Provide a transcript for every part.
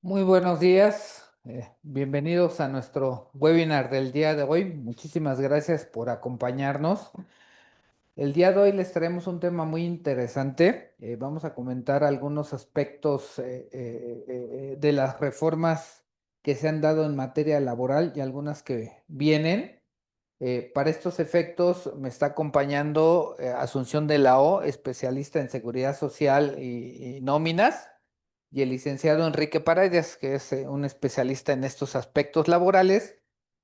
Muy buenos días, bienvenidos a nuestro webinar del día de hoy. Muchísimas gracias por acompañarnos. El día de hoy les traemos un tema muy interesante. Vamos a comentar algunos aspectos de las reformas que se han dado en materia laboral y algunas que vienen. Para estos efectos me está acompañando Asunción de la O, especialista en seguridad social y nóminas, y el licenciado Enrique Paredes, que es un especialista en estos aspectos laborales,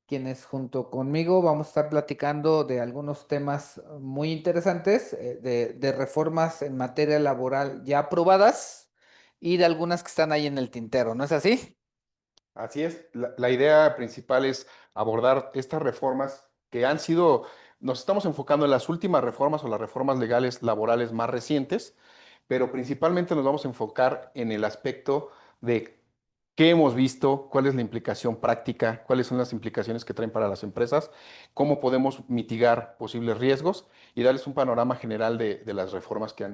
quienes junto conmigo vamos a estar platicando de algunos temas muy interesantes, de reformas en materia laboral ya aprobadas y de algunas que están ahí en el tintero, ¿no es así? Así es, la idea principal es abordar estas reformas que han sido, nos estamos enfocando en las últimas reformas o las reformas legales laborales más recientes, pero principalmente nos vamos a enfocar en el aspecto de qué hemos visto, cuál es la implicación práctica, cuáles son las implicaciones que traen para las empresas, cómo podemos mitigar posibles riesgos y darles un panorama general de las reformas que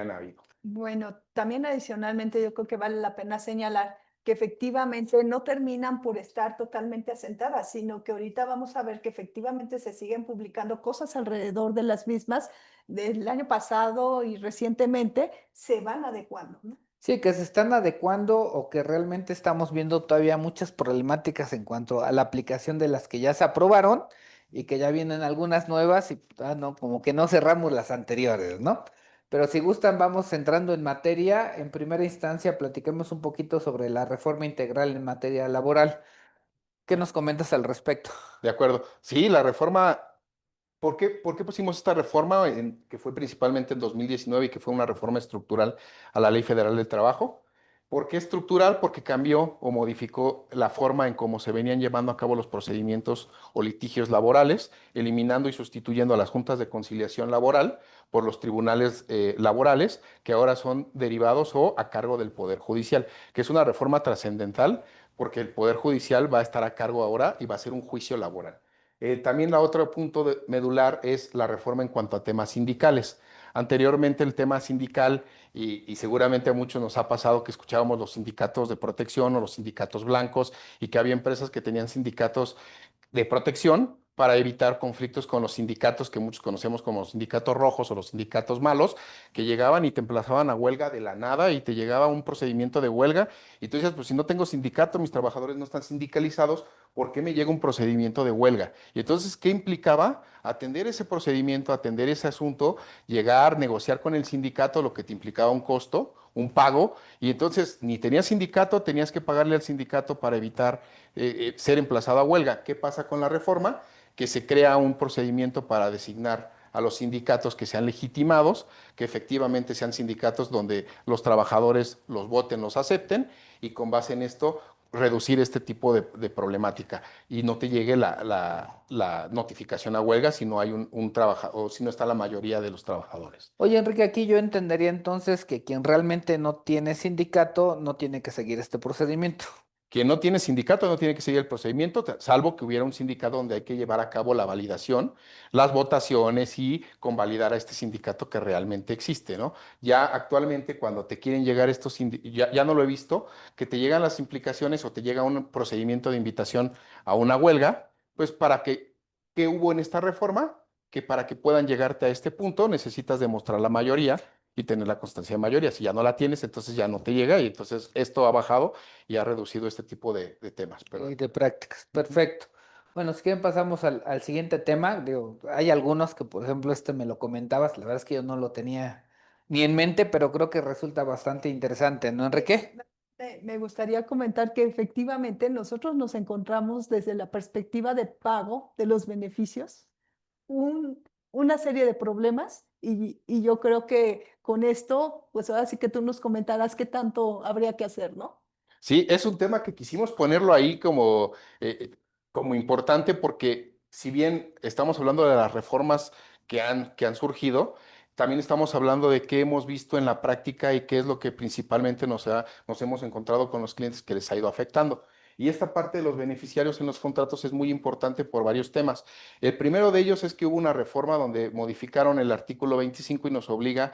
han habido. Bueno, también adicionalmente yo creo que vale la pena señalar que efectivamente no terminan por estar totalmente asentadas, sino que ahorita vamos a ver que efectivamente se siguen publicando cosas alrededor de las mismas del año pasado y recientemente se van adecuando, ¿no? Sí, que se están adecuando o que realmente estamos viendo todavía muchas problemáticas en cuanto a la aplicación de las que ya se aprobaron y que ya vienen algunas nuevas y no, como que no cerramos las anteriores, ¿no? Pero si gustan, vamos entrando en materia. En primera instancia, platiquemos un poquito sobre la reforma integral en materia laboral. ¿Qué nos comentas al respecto? De acuerdo. Sí, la reforma. ¿Por qué pusimos esta reforma, que fue principalmente en 2019 y que fue una reforma estructural a la Ley Federal del Trabajo? ¿Por qué estructural? Porque cambió o modificó la forma en cómo se venían llevando a cabo los procedimientos o litigios laborales, eliminando y sustituyendo a las juntas de conciliación laboral por los tribunales laborales, que ahora son derivados o a cargo del Poder Judicial, que es una reforma trascendental porque el Poder Judicial va a estar a cargo ahora y va a ser un juicio laboral. También la otro punto medular es la reforma en cuanto a temas sindicales. Anteriormente el tema sindical, y seguramente a muchos nos ha pasado que escuchábamos los sindicatos de protección o los sindicatos blancos y que había empresas que tenían sindicatos de protección para evitar conflictos con los sindicatos que muchos conocemos como los sindicatos rojos o los sindicatos malos, que llegaban y te emplazaban a huelga de la nada y te llegaba un procedimiento de huelga y tú dices, pues si no tengo sindicato, mis trabajadores no están sindicalizados, ¿por qué me llega un procedimiento de huelga? Y entonces, ¿qué implicaba? Atender ese procedimiento, atender ese asunto, llegar, negociar con el sindicato, lo que te implicaba un costo, un pago, y entonces ni tenías sindicato, tenías que pagarle al sindicato para evitar ser emplazado a huelga. ¿Qué pasa con la reforma? Que se crea un procedimiento para designar a los sindicatos que sean legitimados, que efectivamente sean sindicatos donde los trabajadores los voten, los acepten, y con base en esto reducir este tipo de problemática y no te llegue la notificación a huelga si no hay un trabajador o si no está la mayoría de los trabajadores. Oye, Enrique, aquí yo entendería entonces que quien realmente no tiene sindicato no tiene que seguir este procedimiento. Quien no tiene sindicato no tiene que seguir el procedimiento, salvo que hubiera un sindicato donde hay que llevar a cabo la validación, las votaciones y convalidar a este sindicato que realmente existe, ¿no? Ya actualmente cuando te quieren llegar estos, ya no lo he visto, que te llegan las implicaciones o te llega un procedimiento de invitación a una huelga, pues ¿qué hubo en esta reforma? Que para que puedan llegarte a este punto necesitas demostrar la mayoría y tener la constancia de mayoría. Si ya no la tienes, entonces ya no te llega y entonces esto ha bajado y ha reducido este tipo de temas. Y Pero de prácticas. Perfecto. Bueno, si quieren pasamos al siguiente tema. Digo, hay algunos que, por ejemplo, este me lo comentabas. La verdad es que yo no lo tenía ni en mente, pero creo que resulta bastante interesante, ¿no, Enrique? Me gustaría comentar que efectivamente nosotros nos encontramos desde la perspectiva de pago de los beneficios una serie de problemas y yo creo que con esto, pues ahora sí que tú nos comentarás qué tanto habría que hacer, ¿no? sí, es un tema que quisimos ponerlo ahí como importante porque si bien estamos hablando de las reformas que han surgido, también estamos hablando de qué hemos visto en la práctica y qué es lo que principalmente nos hemos encontrado con los clientes que les ha ido afectando. Y esta parte de los beneficiarios en los contratos es muy importante por varios temas. El primero de ellos es que hubo una reforma donde modificaron el artículo 25 y nos obliga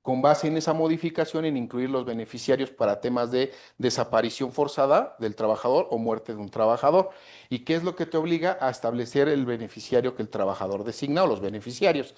con base en esa modificación en incluir los beneficiarios para temas de desaparición forzada del trabajador o muerte de un trabajador. ¿Y qué es lo que te obliga a establecer el beneficiario que el trabajador designa o los beneficiarios?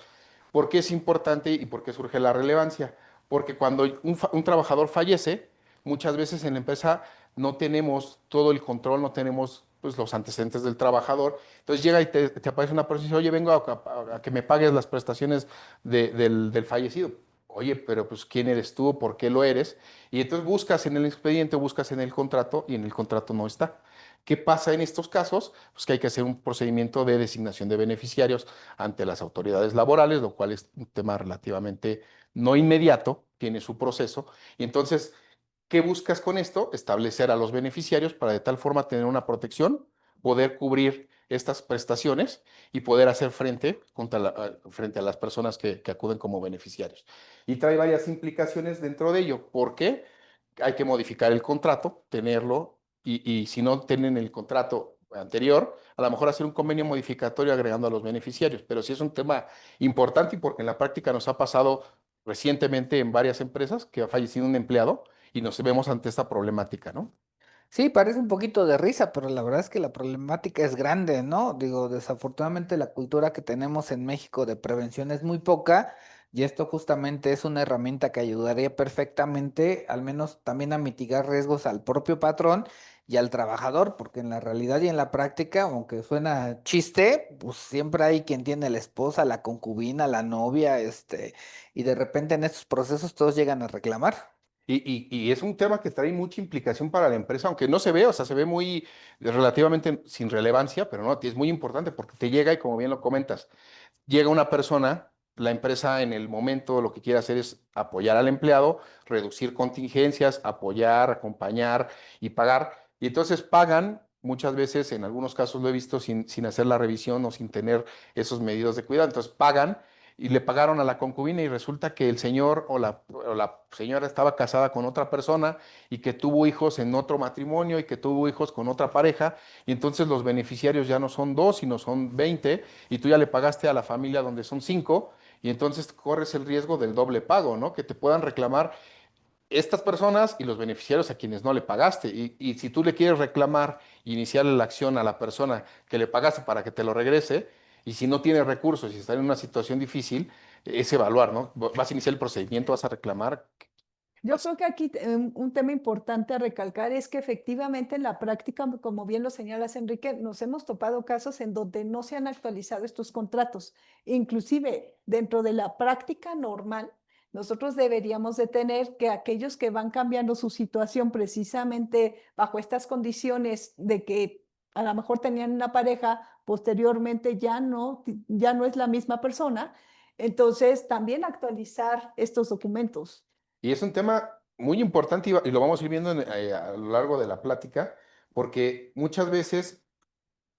¿Por qué es importante y por qué surge la relevancia? Porque cuando un trabajador fallece, muchas veces en la empresa no tenemos todo el control, no tenemos pues, los antecedentes del trabajador. Entonces llega y te aparece una persona y dice, oye, vengo a que me pagues las prestaciones del fallecido. Oye, pero pues ¿quién eres tú? ¿Por qué lo eres? Y entonces buscas en el expediente, buscas en el contrato y en el contrato no está. ¿Qué pasa en estos casos? Pues que hay que hacer un procedimiento de designación de beneficiarios ante las autoridades laborales, lo cual es un tema relativamente no inmediato, tiene su proceso. Y entonces, ¿qué buscas con esto? Establecer a los beneficiarios para de tal forma tener una protección, poder cubrir estas prestaciones y poder hacer frente, frente a las personas que acuden como beneficiarios. Y trae varias implicaciones dentro de ello. ¿Por qué? Hay que modificar el contrato, tenerlo, y si no tienen el contrato anterior, a lo mejor hacer un convenio modificatorio agregando a los beneficiarios, pero sí es un tema importante y porque en la práctica nos ha pasado recientemente en varias empresas que ha fallecido un empleado y nos vemos ante esta problemática, ¿no? Sí, parece un poquito de risa, pero la verdad es que la problemática es grande, ¿no? Digo, desafortunadamente la cultura que tenemos en México de prevención es muy poca y esto justamente es una herramienta que ayudaría perfectamente, al menos también a mitigar riesgos al propio patrón y al trabajador, porque en la realidad y en la práctica, aunque suena chiste, pues siempre hay quien tiene la esposa, la concubina, la novia, y de repente en estos procesos todos llegan a reclamar. Y es un tema que trae mucha implicación para la empresa, aunque no se ve, o sea, se ve muy relativamente sin relevancia, pero no, es muy importante porque te llega y como bien lo comentas, llega una persona, la empresa en el momento lo que quiere hacer es apoyar al empleado, reducir contingencias, apoyar, acompañar y pagar. Y entonces pagan, muchas veces, en algunos casos lo he visto sin hacer la revisión o sin tener esos medidos de cuidado. Entonces pagan y le pagaron a la concubina y resulta que el señor o la señora estaba casada con otra persona y que tuvo hijos en otro matrimonio y que tuvo hijos con otra pareja. Y entonces los beneficiarios ya no son dos, sino son 20 y tú ya le pagaste a la familia donde son cinco, y entonces corres el riesgo del doble pago, ¿no? Que te puedan reclamar estas personas y los beneficiarios a quienes no le pagaste. Y si tú le quieres reclamar, iniciar la acción a la persona que le pagaste para que te lo regrese, y si no tiene recursos y está en una situación difícil, es evaluar, ¿no? Vas a iniciar el procedimiento, vas a reclamar. Yo creo que aquí un tema importante a recalcar es que efectivamente en la práctica, como bien lo señalas, Enrique, nos hemos topado casos en donde no se han actualizado estos contratos. Inclusive dentro de la práctica normal, nosotros deberíamos de tener que aquellos que van cambiando su situación precisamente bajo estas condiciones de que a lo mejor tenían una pareja, posteriormente ya no es la misma persona, entonces también actualizar estos documentos. Y es un tema muy importante y lo vamos a ir viendo a lo largo de la plática, porque muchas veces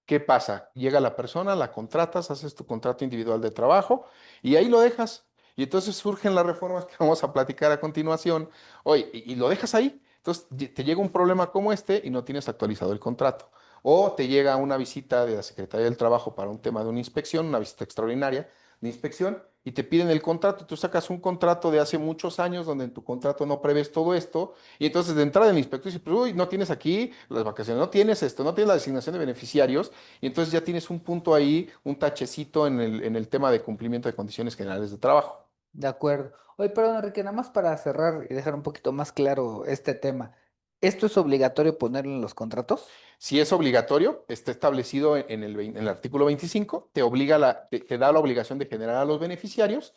¿qué pasa? Llega la persona, la contratas, haces tu contrato individual de trabajo y ahí lo dejas. Y entonces surgen las reformas que vamos a platicar a continuación. Oye, y lo dejas ahí. Entonces te llega un problema como este y no tienes actualizado el contrato. O te llega una visita de la Secretaría del Trabajo para un tema de una inspección, una visita extraordinaria de inspección, y te piden el contrato. Tú sacas un contrato de hace muchos años donde en tu contrato no prevés todo esto. Y entonces de entrada el inspector dice, pues, uy, no tienes aquí las vacaciones, no tienes esto, no tienes la designación de beneficiarios. Y entonces ya tienes un punto ahí, un tachecito en el tema de cumplimiento de condiciones generales de trabajo. De acuerdo. Oye, perdón, Enrique, nada más para cerrar y dejar un poquito más claro este tema. ¿Esto es obligatorio ponerlo en los contratos? Si es obligatorio, está establecido en el artículo 25, te obliga te da la obligación de generar a los beneficiarios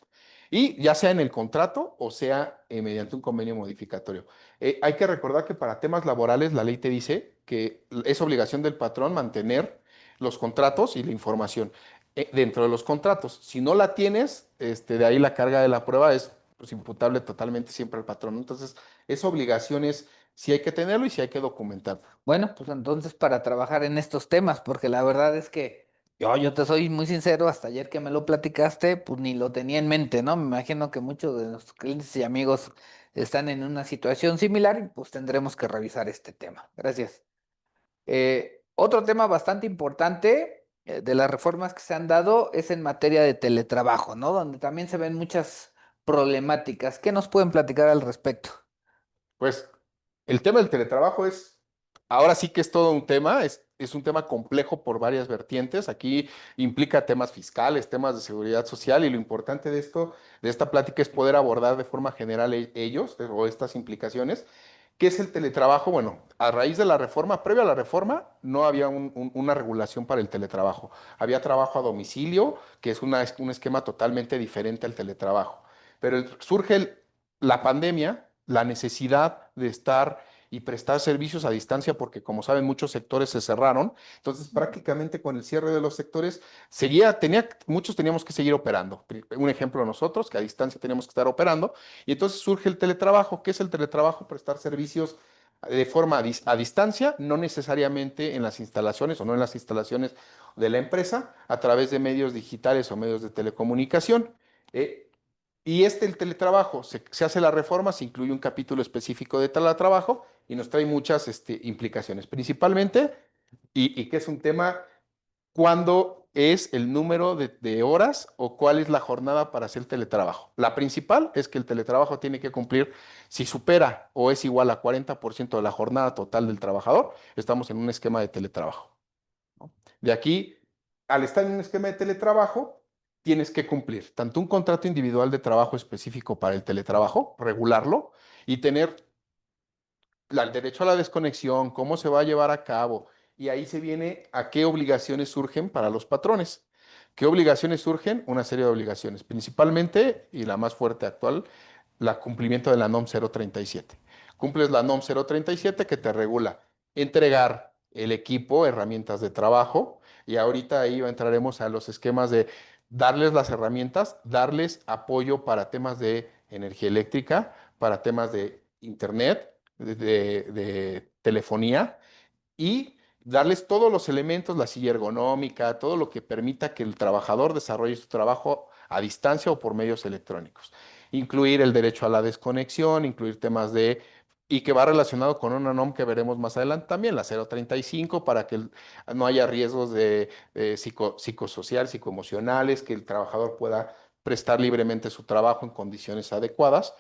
y ya sea en el contrato o sea mediante un convenio modificatorio. Hay que recordar que para temas laborales la ley te dice que es obligación del patrón mantener los contratos y la información dentro de los contratos. Si no la tienes, de ahí la carga de la prueba es pues, imputable totalmente siempre al patrón. Entonces, esa obligación es si hay que tenerlo y si hay que documentarlo. Bueno, pues entonces para trabajar en estos temas, porque la verdad es que yo te soy muy sincero, hasta ayer que me lo platicaste, pues ni lo tenía en mente, ¿no? Me imagino que muchos de nuestros clientes y amigos están en una situación similar y pues tendremos que revisar este tema. Gracias. Otro tema bastante importante de las reformas que se han dado es en materia de teletrabajo, ¿no? Donde también se ven muchas problemáticas. ¿Qué nos pueden platicar al respecto? Pues el tema del teletrabajo ahora sí que es todo un tema, es un tema complejo por varias vertientes. Aquí implica temas fiscales, temas de seguridad social y lo importante de esta plática es poder abordar de forma general ellos o estas implicaciones. ¿Qué es el teletrabajo? Bueno, a raíz de la reforma, previo a la reforma, no había una regulación para el teletrabajo. Había trabajo a domicilio, que es un esquema totalmente diferente al teletrabajo. Pero surge la pandemia, la necesidad de estar y prestar servicios a distancia, porque como saben, muchos sectores se cerraron. Entonces, prácticamente con el cierre de los sectores, muchos teníamos que seguir operando. Un ejemplo nosotros, que a distancia teníamos que estar operando. Y entonces surge el teletrabajo. ¿Qué es el teletrabajo? Prestar servicios de forma a distancia, no necesariamente en las instalaciones o no en las instalaciones de la empresa, a través de medios digitales o medios de telecomunicación. Eh, el teletrabajo, se hace la reforma, se incluye un capítulo específico de teletrabajo y nos trae muchas implicaciones, principalmente, y que es un tema, ¿cuándo es el número de horas o cuál es la jornada para hacer teletrabajo? La principal es que el teletrabajo tiene que cumplir, si supera o es igual a 40% de la jornada total del trabajador, estamos en un esquema de teletrabajo. De aquí, al estar en un esquema de teletrabajo, tienes que cumplir tanto un contrato individual de trabajo específico para el teletrabajo, regularlo y tener el derecho a la desconexión, cómo se va a llevar a cabo. Y ahí se viene a qué obligaciones surgen para los patrones. ¿Qué obligaciones surgen? Una serie de obligaciones, principalmente, y la más fuerte actual, el cumplimiento de la NOM 037. Cumples la NOM 037 que te regula entregar el equipo, herramientas de trabajo, y ahorita ahí entraremos a los esquemas de darles las herramientas, darles apoyo para temas de energía eléctrica, para temas de internet, de telefonía y darles todos los elementos, la silla ergonómica, todo lo que permita que el trabajador desarrolle su trabajo a distancia o por medios electrónicos. Incluir el derecho a la desconexión, incluir temas y que va relacionado con una NOM que veremos más adelante también, la 035, para que no haya riesgos de psicosocial, psicoemocionales, que el trabajador pueda prestar libremente su trabajo en condiciones adecuadas.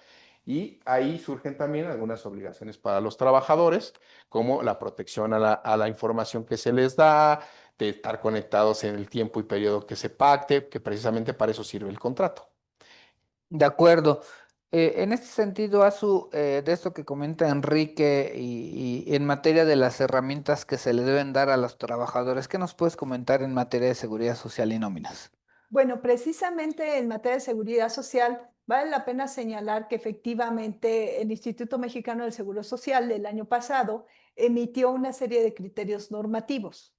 Y ahí surgen también algunas obligaciones para los trabajadores, como la protección a la información que se les da, de estar conectados en el tiempo y periodo que se pacte, que precisamente para eso sirve el contrato. De acuerdo. En este sentido, Azu, de esto que comenta Enrique y en materia de las herramientas que se le deben dar a los trabajadores, ¿qué nos puedes comentar en materia de seguridad social y nóminas? Bueno, precisamente en materia de seguridad social, vale la pena señalar que efectivamente el Instituto Mexicano del Seguro Social del año pasado emitió una serie de criterios normativos.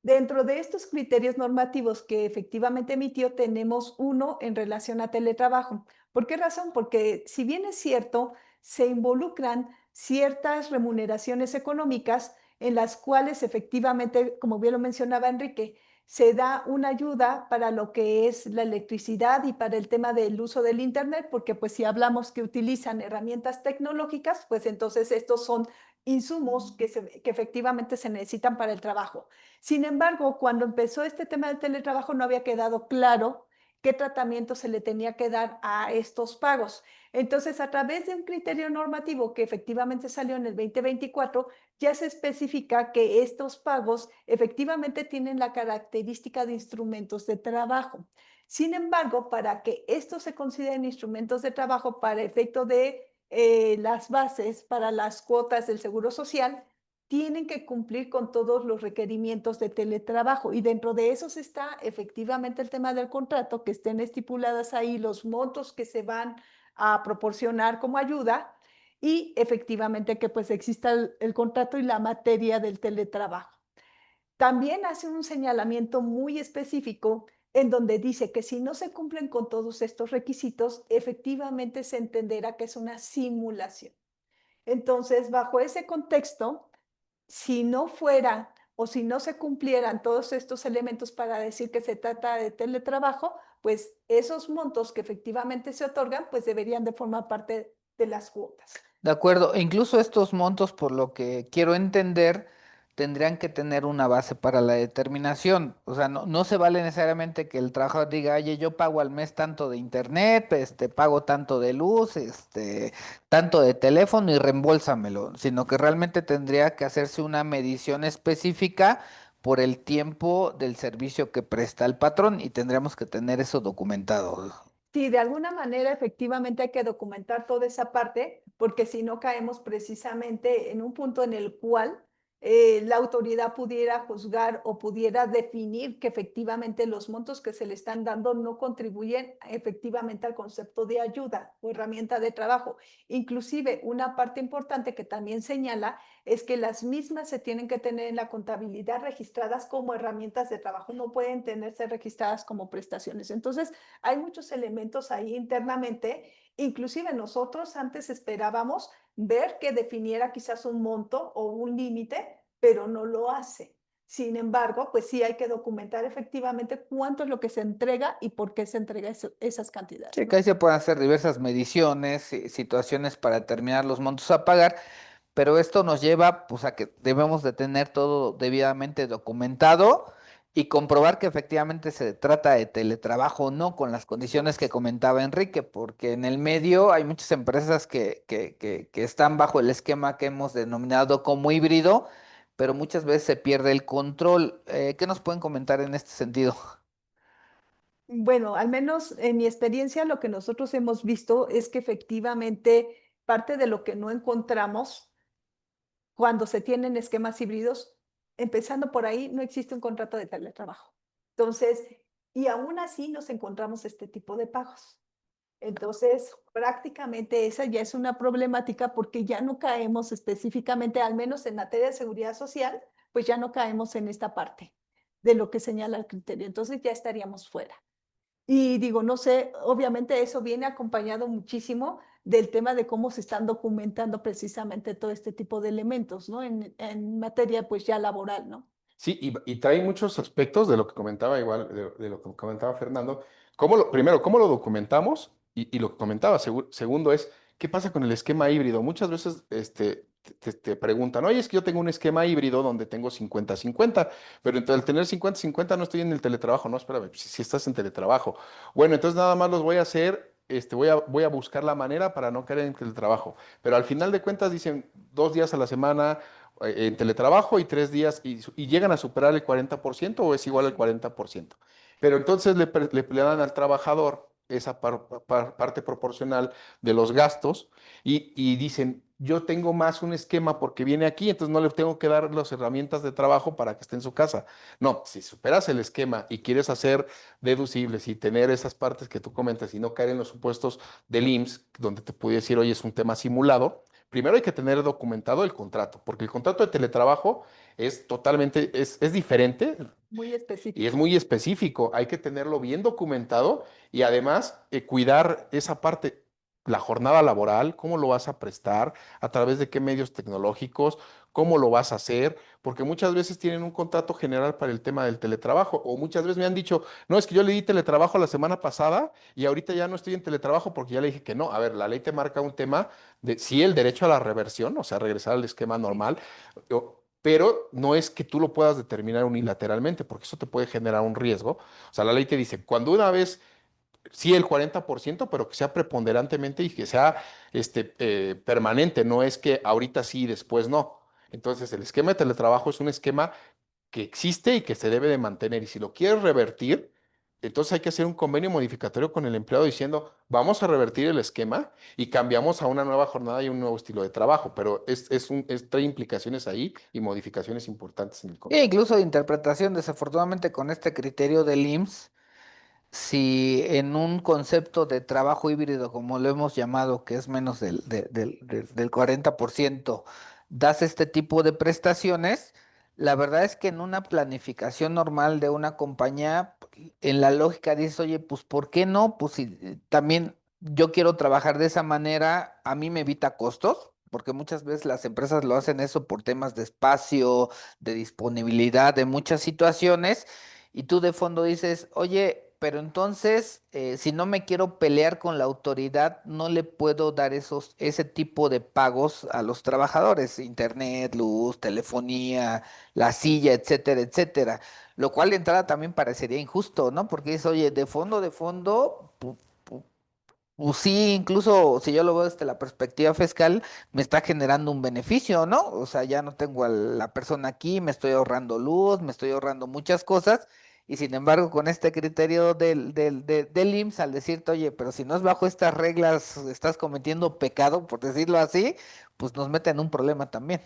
Dentro de estos criterios normativos que efectivamente emitió, tenemos uno en relación a teletrabajo. ¿Por qué razón? Porque si bien es cierto, se involucran ciertas remuneraciones económicas en las cuales efectivamente, como bien lo mencionaba Enrique, se da una ayuda para lo que es la electricidad y para el tema del uso del Internet, porque pues si hablamos que utilizan herramientas tecnológicas, pues entonces estos son insumos que efectivamente se necesitan para el trabajo. Sin embargo, cuando empezó este tema del teletrabajo no había quedado claro qué tratamiento se le tenía que dar a estos pagos. Entonces, a través de un criterio normativo que efectivamente salió en el 2024, ya se especifica que estos pagos efectivamente tienen la característica de instrumentos de trabajo. Sin embargo, para que estos se consideren instrumentos de trabajo para efecto de las bases para las cuotas del Seguro Social, tienen que cumplir con todos los requerimientos de teletrabajo y dentro de esos está efectivamente el tema del contrato, que estén estipuladas ahí los montos que se van a proporcionar como ayuda y efectivamente que pues exista el contrato y la materia del teletrabajo. También hace un señalamiento muy específico en donde dice que si no se cumplen con todos estos requisitos, efectivamente se entenderá que es una simulación. Entonces, bajo ese contexto, si no fuera o si no se cumplieran todos estos elementos para decir que se trata de teletrabajo, pues esos montos que efectivamente se otorgan, pues deberían de formar parte de las cuotas. De acuerdo, e incluso estos montos, por lo que quiero entender, tendrían que tener una base para la determinación. O sea, no se vale necesariamente que el trabajador diga, oye, yo pago al mes tanto de internet, pago tanto de luz, tanto de teléfono y reembolsamelo, sino que realmente tendría que hacerse una medición específica por el tiempo del servicio que presta el patrón y tendríamos que tener eso documentado. Sí, de alguna manera efectivamente hay que documentar toda esa parte, porque si no caemos precisamente en un punto en el cual la autoridad pudiera juzgar o pudiera definir que efectivamente los montos que se le están dando no contribuyen efectivamente al concepto de ayuda o herramienta de trabajo. Inclusive una parte importante que también señala es que las mismas se tienen que tener en la contabilidad registradas como herramientas de trabajo, no pueden tenerse registradas como prestaciones. Entonces, hay muchos elementos ahí internamente. Inclusive nosotros antes esperábamos ver que definiera quizás un monto o un límite, pero no lo hace. Sin embargo, pues sí hay que documentar efectivamente cuánto es lo que se entrega y por qué se entrega esas cantidades, Sí, ¿no? que ahí se pueden hacer diversas mediciones, situaciones para determinar los montos a pagar, pero esto nos lleva pues a que debemos de tener todo debidamente documentado y comprobar que efectivamente se trata de teletrabajo o no con las condiciones que comentaba Enrique, porque en el medio hay muchas empresas que están bajo el esquema que hemos denominado como híbrido, pero muchas veces se pierde el control. ¿Qué nos pueden comentar en este sentido? Bueno, al menos en mi experiencia, lo que nosotros hemos visto es que efectivamente parte de lo que no encontramos cuando se tienen esquemas híbridos, empezando por ahí, no existe un contrato de teletrabajo. Entonces, y aún así nos encontramos este tipo de pagos. Entonces, prácticamente esa ya es una problemática porque ya no caemos específicamente, al menos en materia de seguridad social, pues ya no caemos en esta parte de lo que señala el criterio. Entonces ya estaríamos fuera. Y digo, no sé, obviamente eso viene acompañado muchísimo del tema de cómo se están documentando precisamente todo este tipo de elementos, ¿no? En materia pues ya laboral, ¿no? Sí, y trae muchos aspectos de lo que comentaba igual, de lo que comentaba Fernando. Primero, ¿cómo lo documentamos? Y lo que comentaba, segundo es, ¿qué pasa con el esquema híbrido? Muchas veces te preguntan, oye, es que yo tengo un esquema híbrido donde tengo 50-50, pero al tener 50-50 no estoy en el teletrabajo. No, espérame, si estás en teletrabajo. Bueno, entonces nada más los voy a hacer, voy a buscar la manera para no caer en teletrabajo. Pero al final de cuentas dicen 2 días a la semana en teletrabajo y 3 días y llegan a superar el 40% o es igual al 40%. Pero entonces le dan al trabajador esa parte proporcional de los gastos y dicen, yo tengo más un esquema porque viene aquí, entonces no le tengo que dar las herramientas de trabajo para que esté en su casa. No, si superas el esquema y quieres hacer deducibles y tener esas partes que tú comentas y no caer en los supuestos del IMSS, donde te pudiera decir, oye, es un tema simulado, primero hay que tener documentado el contrato, porque el contrato de teletrabajo es totalmente, es diferente Muy y es específico. muy específico. Hay que tenerlo bien documentado y además cuidar esa parte, la jornada laboral, cómo lo vas a prestar, a través de qué medios tecnológicos, cómo lo vas a hacer, porque muchas veces tienen un contrato general para el tema del teletrabajo o muchas veces me han dicho, no, es que yo le di teletrabajo la semana pasada y ahorita ya no estoy en teletrabajo porque ya le dije que no. A ver, la ley te marca un tema de sí el derecho a la reversión, o sea, regresar al esquema Sí. normal, pero no es que tú lo puedas determinar unilateralmente, porque eso te puede generar un riesgo. O sea, la ley te dice, cuando una vez, sí el 40%, pero que sea preponderantemente y que sea permanente, no es que ahorita sí y después no. Entonces, el esquema de teletrabajo es un esquema que existe y que se debe de mantener. Y si lo quieres revertir, entonces hay que hacer un convenio modificatorio con el empleado diciendo, vamos a revertir el esquema y cambiamos a una nueva jornada y un nuevo estilo de trabajo. Pero trae implicaciones ahí y modificaciones importantes en el E contrato. incluso de interpretación, desafortunadamente con este criterio del IMSS, si en un concepto de trabajo híbrido, como lo hemos llamado, que es menos del 40%, das este tipo de prestaciones, la verdad es que en una planificación normal de una compañía, en la lógica dices, oye, pues ¿por qué no? Pues si también yo quiero trabajar de esa manera, a mí me evita costos. Porque muchas veces las empresas lo hacen eso por temas de espacio, de disponibilidad, de muchas situaciones, y tú de fondo dices, oye, pero entonces, si no me quiero pelear con la autoridad, no le puedo dar ese tipo de pagos a los trabajadores, internet, luz, telefonía, la silla, etcétera, etcétera. Lo cual de entrada también parecería injusto, ¿no? Porque es, oye, de fondo, pues sí, incluso si yo lo veo desde la perspectiva fiscal, me está generando un beneficio, ¿no? O sea, ya no tengo a la persona aquí, me estoy ahorrando luz, me estoy ahorrando muchas cosas, y sin embargo, con este criterio del IMSS, al decirte, oye, pero si no es bajo estas reglas, estás cometiendo pecado, por decirlo así, pues nos mete en un problema también.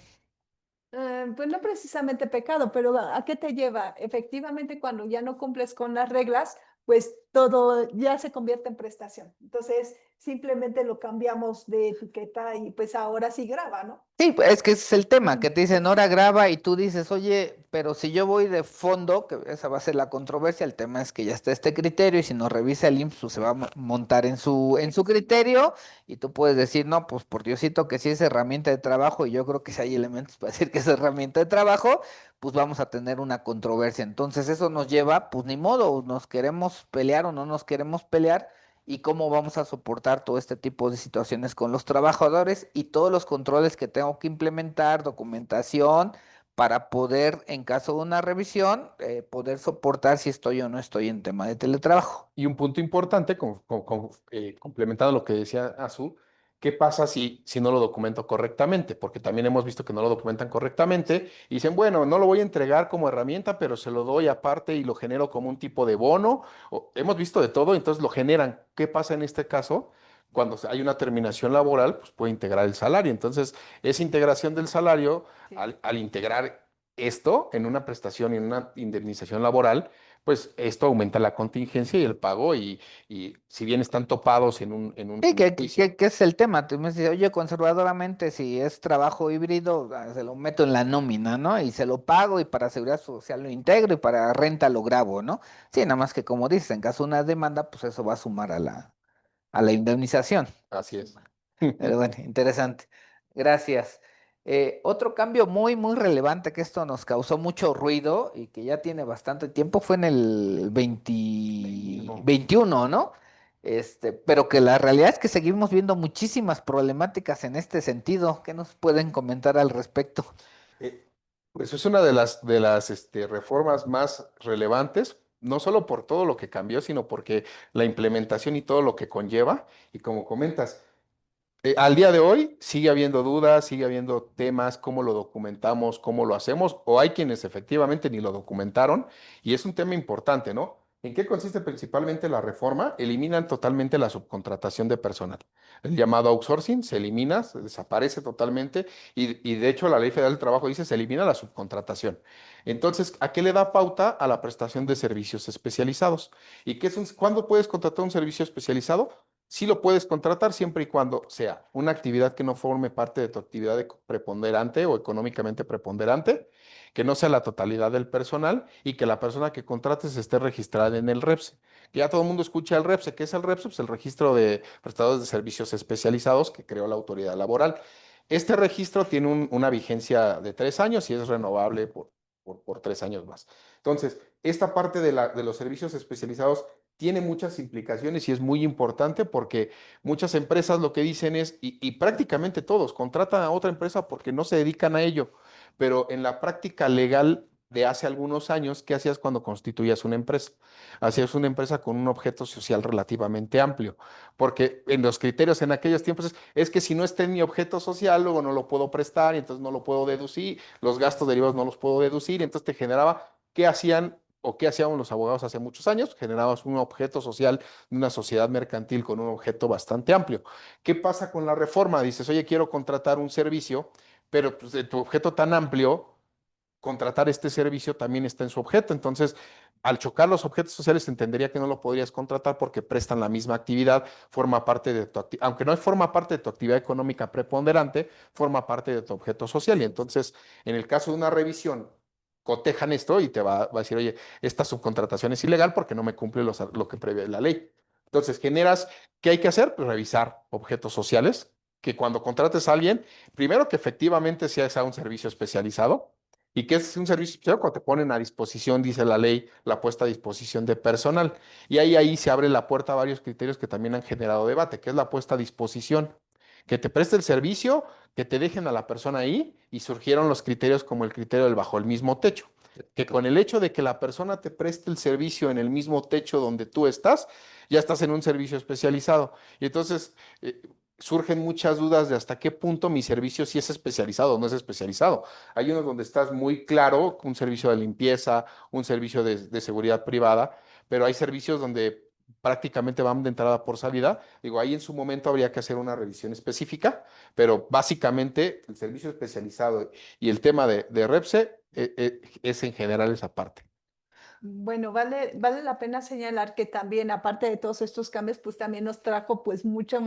Pues no precisamente pecado, pero ¿a qué te lleva? Efectivamente, cuando ya no cumples con las reglas, pues todo ya se convierte en prestación. Entonces, simplemente lo cambiamos de etiqueta y pues ahora sí graba, ¿no? Sí, pues, es que ese es el tema, Ujú. que te dicen, ahora graba y tú dices, oye, pero si yo voy de fondo, que esa va a ser la controversia, el tema es que ya está este criterio y si no revisa el IMSS, pues, se va a montar en su criterio y tú puedes decir, no, pues por Diosito que sí es herramienta de trabajo y yo creo que si hay elementos para decir que es herramienta de trabajo, pues vamos a tener una controversia. Entonces eso nos lleva, pues ni modo, nos queremos pelear o no nos queremos pelear y cómo vamos a soportar todo este tipo de situaciones con los trabajadores y todos los controles que tengo que implementar, documentación, para poder, en caso de una revisión, poder soportar si estoy o no estoy en tema de teletrabajo. Y un punto importante, complementando lo que decía Azul, ¿qué pasa si no lo documento correctamente? Porque también hemos visto que no lo documentan correctamente y dicen, bueno, no lo voy a entregar como herramienta, pero se lo doy aparte y lo genero como un tipo de bono. Hemos visto de todo, entonces lo generan. ¿Qué pasa en este caso? Cuando hay una terminación laboral, pues puede integrar el salario. Entonces, esa integración del salario, Sí. al integrar esto en una prestación y en una indemnización laboral, pues esto aumenta la contingencia y el pago y si bien están topados Sí, en un juicio, que es el tema. Tú me dices, oye, conservadoramente, si es trabajo híbrido, se lo meto en la nómina, ¿no? Y se lo pago y para seguridad social lo integro y para renta lo grabo, ¿no? Sí, nada más que como dices, en caso de una demanda, pues eso va a sumar a la indemnización. así es. Pero bueno, interesante. Gracias. Otro cambio muy, muy relevante que esto nos causó mucho ruido y que ya tiene bastante tiempo fue en el 2021, ¿no? Pero que la realidad es que seguimos viendo muchísimas problemáticas en este sentido. ¿Qué nos pueden comentar al respecto? Eh, pues es una de las reformas más relevantes, no solo por todo lo que cambió, sino porque la implementación y todo lo que conlleva. Y como comentas, al día de hoy sigue habiendo dudas, sigue habiendo temas, cómo lo documentamos, cómo lo hacemos, o hay quienes efectivamente ni lo documentaron, y es un tema importante, ¿no? ¿En qué consiste principalmente la reforma? Eliminan totalmente la subcontratación de personal. El llamado outsourcing se elimina, se desaparece totalmente, y de hecho la Ley Federal del Trabajo dice se elimina la subcontratación. Entonces, ¿a qué le da pauta? A la prestación de servicios especializados. ¿Y qué es cuándo puedes contratar un servicio especializado? Sí lo puedes contratar siempre y cuando sea una actividad que no forme parte de tu actividad preponderante o económicamente preponderante, que no sea la totalidad del personal y que la persona que contrates esté registrada en el REPSE. Ya todo el mundo escucha el REPSE. ¿Qué es el REPSE? Pues el registro de prestadores de servicios especializados que creó la autoridad laboral. Este registro tiene una vigencia de 3 años y es renovable por 3 años más. Entonces, esta parte de los servicios especializados tiene muchas implicaciones y es muy importante porque muchas empresas lo que dicen es, y prácticamente todos, contratan a otra empresa porque no se dedican a ello, pero en la práctica legal de hace algunos años, ¿qué hacías cuando constituías una empresa? Hacías una empresa con un objeto social relativamente amplio, porque en los criterios en aquellos tiempos es que si no está en mi objeto social, luego no lo puedo prestar y entonces no lo puedo deducir, los gastos derivados no los puedo deducir, entonces te generaba, ¿qué hacían? ¿O qué hacíamos los abogados hace muchos años? Generábamos un objeto social de una sociedad mercantil con un objeto bastante amplio. ¿Qué pasa con la reforma? Dices, oye, quiero contratar un servicio, pero pues, de tu objeto tan amplio, contratar este servicio también está en su objeto. Entonces, al chocar los objetos sociales, entendería que no lo podrías contratar porque prestan la misma actividad, forma parte de tu actividad, aunque no forma parte de tu actividad económica preponderante, forma parte de tu objeto social. Y entonces, en el caso de una revisión, cotejan esto y te va a decir, oye, esta subcontratación es ilegal porque no me cumple lo que prevé la ley. Entonces, generas, ¿qué hay que hacer? Pues revisar objetos sociales, que cuando contrates a alguien, primero que efectivamente sea un servicio especializado, ¿Y qué es un servicio especial? Cuando te ponen a disposición, dice la ley, la puesta a disposición de personal. Y ahí se abre la puerta a varios criterios que también han generado debate, que es la puesta a disposición, que te preste el servicio, que te dejen a la persona ahí, y surgieron los criterios como el criterio del bajo el mismo techo, que con el hecho de que la persona te preste el servicio en el mismo techo donde tú estás, ya estás en un servicio especializado. Y entonces surgen muchas dudas de hasta qué punto mi servicio sí es especializado o no es especializado. Hay unos donde estás muy claro, un servicio de limpieza, un servicio de seguridad privada, pero hay servicios donde prácticamente van de entrada por salida. Digo, ahí en su momento habría que hacer una revisión específica, pero básicamente el servicio especializado y el tema de REPSE es en general esa parte. Bueno, vale la pena señalar que también, aparte de todos estos cambios, pues también nos trajo pues mucho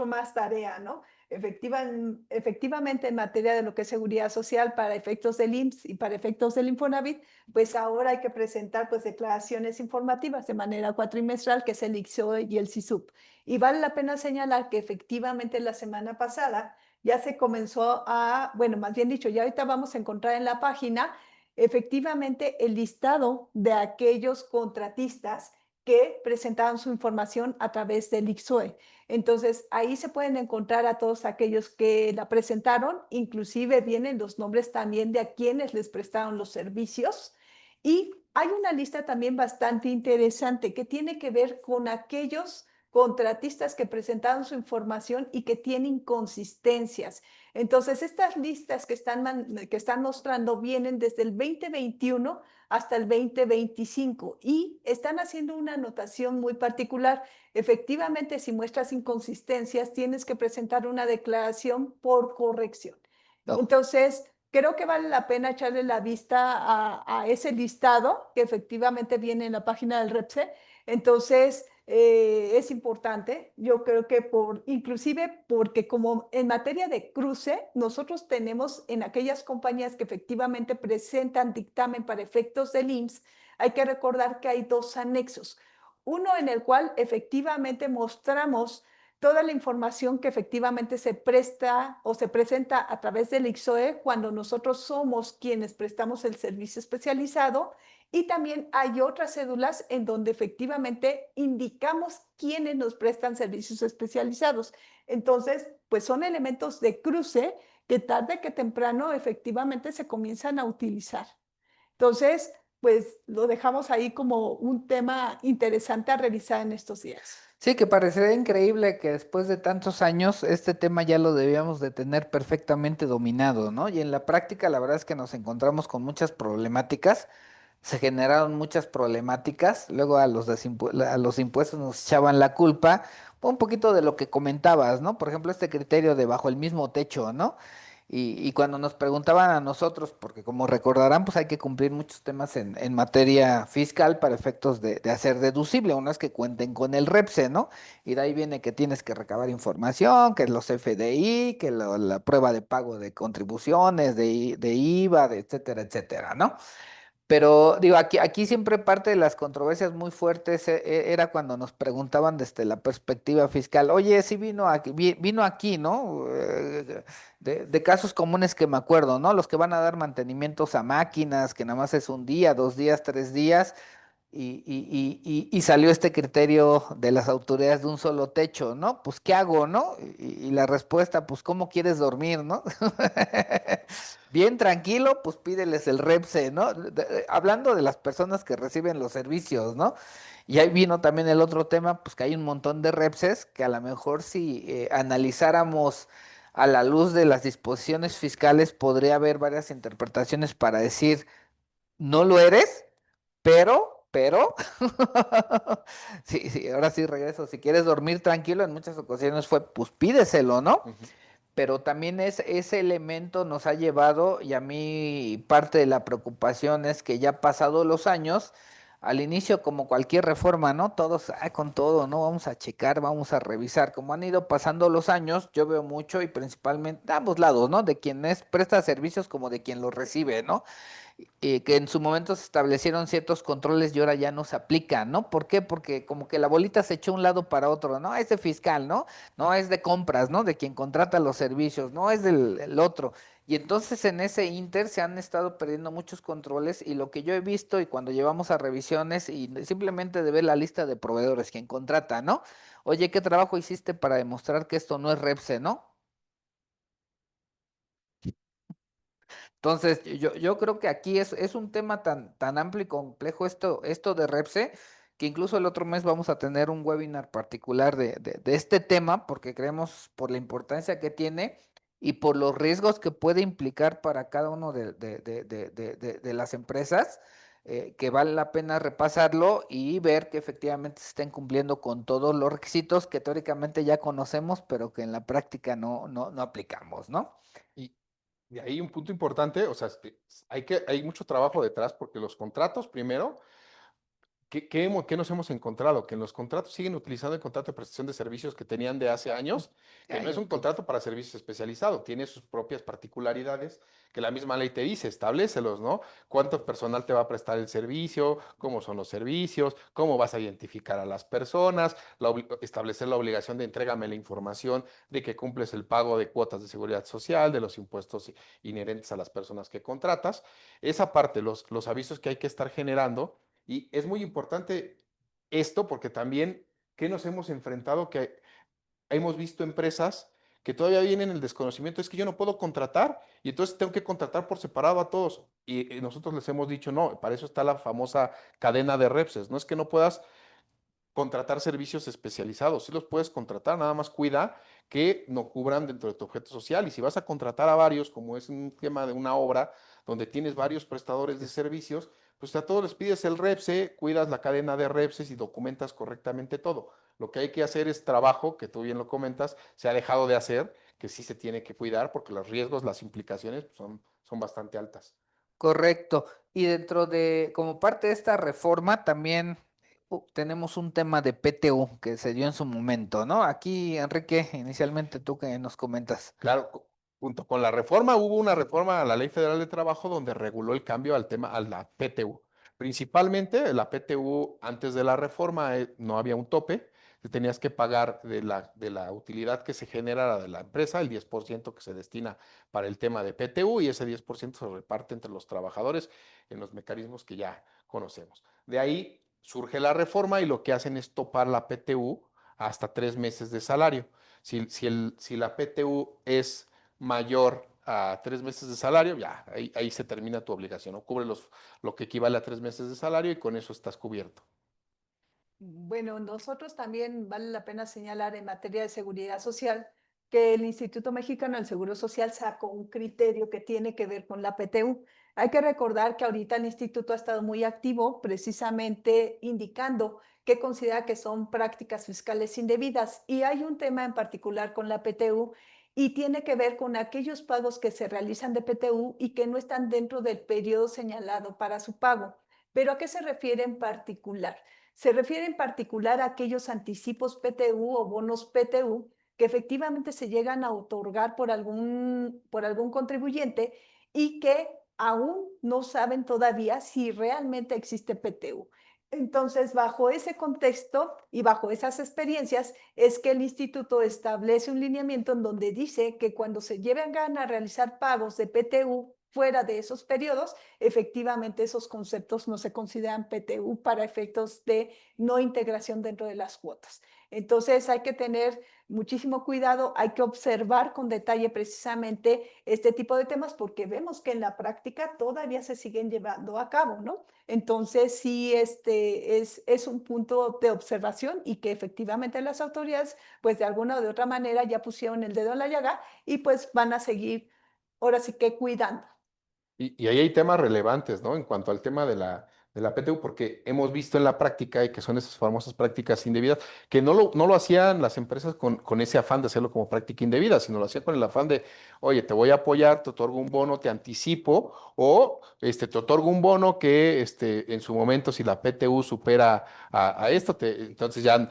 más tarea, ¿no? Efectivamente, en materia de lo que es seguridad social para efectos del IMSS y para efectos del Infonavit, pues ahora hay que presentar pues declaraciones informativas de manera cuatrimestral, que es el ICSOE y el SISUP. Y vale la pena señalar que efectivamente la semana pasada ya se comenzó bueno, más bien dicho, ya ahorita vamos a encontrar en la página efectivamente el listado de aquellos contratistas que presentaron su información a través del ICSOE. Entonces, ahí se pueden encontrar a todos aquellos que la presentaron, inclusive vienen los nombres también de a quienes les prestaron los servicios. Y hay una lista también bastante interesante que tiene que ver con aquellos contratistas que presentaron su información y que tienen consistencias. Entonces, estas listas que están mostrando vienen desde el 2021 hasta el 2025 y están haciendo una anotación muy particular. Efectivamente, si muestras inconsistencias, tienes que presentar una declaración por corrección. No. Entonces, creo que vale la pena echarle la vista a ese listado que efectivamente viene en la página del REPSE. Entonces, es importante, yo creo que inclusive porque como en materia de cruce, nosotros tenemos en aquellas compañías que efectivamente presentan dictamen para efectos del IMSS, hay que recordar que hay dos anexos. Uno en el cual efectivamente mostramos toda la información que efectivamente se presta o se presenta a través del ICSOE cuando nosotros somos quienes prestamos el servicio especializado. Y también hay otras cédulas en donde efectivamente indicamos quiénes nos prestan servicios especializados. Entonces, pues son elementos de cruce que tarde que temprano efectivamente se comienzan a utilizar. Entonces, pues lo dejamos ahí como un tema interesante a revisar en estos días. Sí, que parecería increíble que después de tantos años este tema ya lo debíamos de tener perfectamente dominado, ¿no? Y en la práctica la verdad es que nos encontramos con muchas problemáticas, se generaron muchas problemáticas, luego a los impuestos nos echaban la culpa, un poquito de lo que comentabas, ¿no? Por ejemplo, este criterio de bajo el mismo techo, ¿no? Y cuando nos preguntaban a nosotros, porque como recordarán, pues hay que cumplir muchos temas en materia fiscal para efectos de hacer deducible, uno es que cuenten con el REPSE, ¿no? Y de ahí viene que tienes que recabar información, que los FDI, que la prueba de pago de contribuciones, de IVA, etcétera, etcétera, ¿no? Pero digo, aquí siempre parte de las controversias muy fuertes era cuando nos preguntaban desde la perspectiva fiscal, oye, sí vino aquí, ¿no? De casos comunes que me acuerdo, ¿no? Los que van a dar mantenimientos a máquinas, que nada más es un día, 2 días, 3 días, y salió este criterio de las autoridades de un solo techo, ¿no? Pues, ¿qué hago, no? Y la respuesta, pues, ¿cómo quieres dormir, no? Bien tranquilo, pues pídeles el REPSE, ¿no? Hablando de las personas que reciben los servicios, ¿no? Y ahí vino también el otro tema, pues que hay un montón de REPSES que a lo mejor si analizáramos a la luz de las disposiciones fiscales, podría haber varias interpretaciones para decir, no lo eres, pero, sí, sí, ahora sí regreso. Si quieres dormir tranquilo, en muchas ocasiones fue, pues pídeselo, ¿no? Ujú. Pero también ese elemento nos ha llevado, y a mí parte de la preocupación es que ya pasado los años, al inicio como cualquier reforma, ¿no? Todos, con todo, ¿no? Vamos a checar, vamos a revisar. Como han ido pasando los años, yo veo mucho y principalmente de ambos lados, ¿no? De quien presta servicios como de quien los recibe, ¿no? Que en su momento se establecieron ciertos controles y ahora ya no se aplican, ¿no? ¿Por qué? Porque como que la bolita se echó un lado para otro, ¿no? Es de fiscal, ¿no? No es de compras, ¿no? De quien contrata los servicios, no es del el otro. Y entonces en ese inter se han estado perdiendo muchos controles y lo que yo he visto y cuando llevamos a revisiones y simplemente de ver la lista de proveedores, quien contrata, ¿no? Oye, ¿qué trabajo hiciste para demostrar que esto no es Repse, ¿no? Entonces, yo creo que aquí es un tema tan amplio y complejo esto de Repse, que incluso el otro mes vamos a tener un webinar particular de este tema, porque creemos por la importancia que tiene y por los riesgos que puede implicar para cada uno de las empresas, que vale la pena repasarlo y ver que efectivamente se estén cumpliendo con todos los requisitos que teóricamente ya conocemos, pero que en la práctica no aplicamos, ¿no? Y de ahí un punto importante, o sea, hay mucho trabajo detrás porque los contratos, primero, ¿qué nos hemos encontrado? Que en los contratos siguen utilizando el contrato de prestación de servicios que tenían de hace años, que Ya, no es un contrato para servicios especializados, tiene sus propias particularidades, que la misma ley te dice, establécelos, ¿no? ¿Cuánto personal te va a prestar el servicio? ¿Cómo son los servicios? ¿Cómo vas a identificar a las personas? Establecer la obligación de entrégame la información de que cumples el pago de cuotas de seguridad social, de los impuestos inherentes a las personas que contratas. Esa parte, los avisos que hay que estar generando y es muy importante esto porque también, ¿qué nos hemos enfrentado? Que hemos visto empresas que todavía vienen el desconocimiento, es que yo no puedo contratar y entonces tengo que contratar por separado a todos. Y nosotros les hemos dicho, no, para eso está la famosa cadena de repses, no es que no puedas contratar servicios especializados. Sí los puedes contratar, nada más cuida que no cubran dentro de tu objeto social. Y si vas a contratar a varios, como es un tema de una obra donde tienes varios prestadores de servicios, pues a todos les pides el REPSE, cuidas la cadena de REPSES y documentas correctamente todo. Lo que hay que hacer es trabajo, que tú bien lo comentas, se ha dejado de hacer, que sí se tiene que cuidar porque los riesgos, las implicaciones pues, son bastante altas. Correcto. Y dentro de, como parte de esta reforma, también tenemos un tema de PTU que se dio en su momento, ¿no? Aquí, Enrique, inicialmente tú que nos comentas. Claro, junto con la reforma hubo una reforma a la Ley Federal de Trabajo donde reguló el cambio al tema, a la PTU. Principalmente la PTU antes de la reforma no había un tope, te tenías que pagar de la utilidad que se genera de la empresa, el 10% que se destina para el tema de PTU y ese 10% se reparte entre los trabajadores en los mecanismos que ya conocemos. De ahí surge la reforma y lo que hacen es topar la PTU hasta 3 meses de salario. Si la PTU es mayor a 3 meses de salario, ya, ahí se termina tu obligación, ¿no? Cubre lo que equivale a 3 meses de salario y con eso estás cubierto. Bueno, nosotros también vale la pena señalar en materia de seguridad social que el Instituto Mexicano del Seguro Social sacó un criterio que tiene que ver con la PTU. Hay que recordar que ahorita el instituto ha estado muy activo precisamente indicando que considera que son prácticas fiscales indebidas y hay un tema en particular con la PTU y tiene que ver con aquellos pagos que se realizan de PTU y que no están dentro del periodo señalado para su pago. ¿Pero a qué se refiere en particular? Se refiere en particular a aquellos anticipos PTU o bonos PTU que efectivamente se llegan a otorgar por algún contribuyente y que aún no saben todavía si realmente existe PTU. Entonces, bajo ese contexto y bajo esas experiencias, es que el instituto establece un lineamiento en donde dice que cuando se llegan a realizar pagos de PTU fuera de esos periodos, efectivamente esos conceptos no se consideran PTU para efectos de no integración dentro de las cuotas. Entonces hay que tener muchísimo cuidado, hay que observar con detalle precisamente este tipo de temas porque vemos que en la práctica todavía se siguen llevando a cabo, ¿no? Entonces sí, es un punto de observación y que efectivamente las autoridades, pues de alguna o de otra manera ya pusieron el dedo en la llaga y pues van a seguir ahora sí que cuidando. Y ahí hay temas relevantes, ¿no? En cuanto al tema de la PTU, porque hemos visto en la práctica, y que son esas famosas prácticas indebidas, que no lo hacían las empresas con ese afán de hacerlo como práctica indebida, sino lo hacían con el afán de, oye, te voy a apoyar, te otorgo un bono, te anticipo, o te otorgo un bono que en su momento, si la PTU supera a esto, entonces ya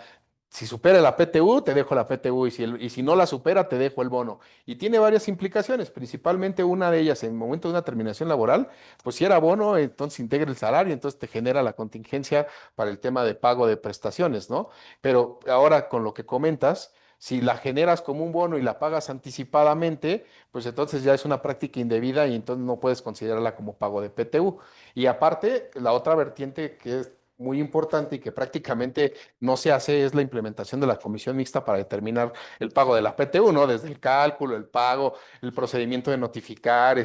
si supera la PTU, te dejo la PTU y si no la supera, te dejo el bono. Y tiene varias implicaciones, principalmente una de ellas en el momento de una terminación laboral, pues si era bono, entonces integra el salario, entonces te genera la contingencia para el tema de pago de prestaciones, ¿no? Pero ahora con lo que comentas, Si la generas como un bono y la pagas anticipadamente, pues entonces ya es una práctica indebida y entonces no puedes considerarla como pago de PTU. Y aparte, la otra vertiente que es muy importante y que prácticamente no se hace es la implementación de la comisión mixta para determinar el pago de la PTU, ¿no? Desde el cálculo, el pago, el procedimiento de notificar,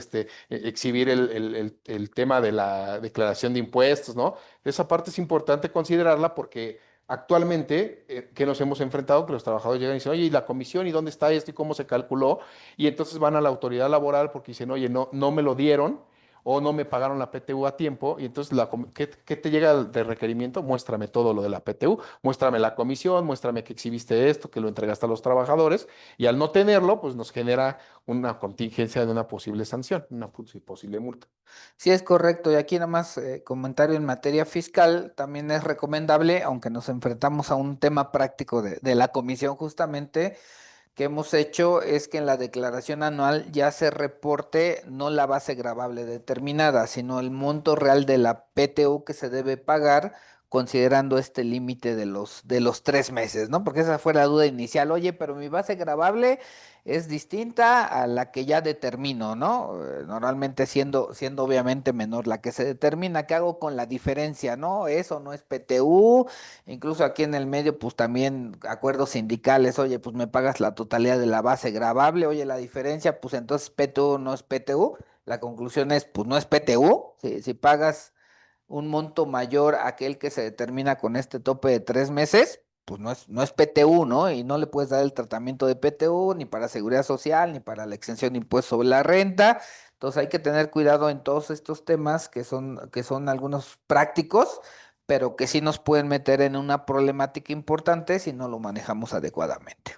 exhibir el tema de la declaración de impuestos, ¿no? Esa parte es importante considerarla porque actualmente, que nos hemos enfrentado, que los trabajadores llegan y dicen, oye, ¿y la comisión y dónde está esto y cómo se calculó? Y entonces van a la autoridad laboral porque dicen, oye, no me lo dieron o no me pagaron la PTU a tiempo. Y entonces, ¿qué te llega de requerimiento? Muéstrame todo lo de la PTU, muéstrame la comisión, muéstrame que exhibiste esto, que lo entregaste a los trabajadores. Y al no tenerlo, pues nos genera una contingencia de una posible sanción, una posible multa. Sí, es correcto. Y aquí nada más comentario en materia fiscal, también es recomendable, aunque nos enfrentamos a un tema práctico de la comisión justamente, que hemos hecho es que en la declaración anual ya se reporte no la base gravable determinada, sino el monto real de la PTU que se debe pagar considerando este límite de los 3 meses, ¿no? Porque esa fue la duda inicial. Oye, pero mi base gravable es distinta a la que ya determino, ¿no? Normalmente siendo obviamente menor la que se determina. ¿Qué hago con la diferencia, no? Eso no es PTU. Incluso aquí en el medio, pues también acuerdos sindicales, oye, pues me pagas la totalidad de la base gravable, oye, la diferencia, pues entonces PTU no es PTU. La conclusión es, pues no es PTU. Si pagas un monto mayor a aquel que se determina con este tope de 3 meses, pues no es PTU, ¿no? Y no le puedes dar el tratamiento de PTU ni para seguridad social, ni para la exención de impuestos sobre la renta. Entonces hay que tener cuidado en todos estos temas que son algunos prácticos, pero que sí nos pueden meter en una problemática importante si no lo manejamos adecuadamente.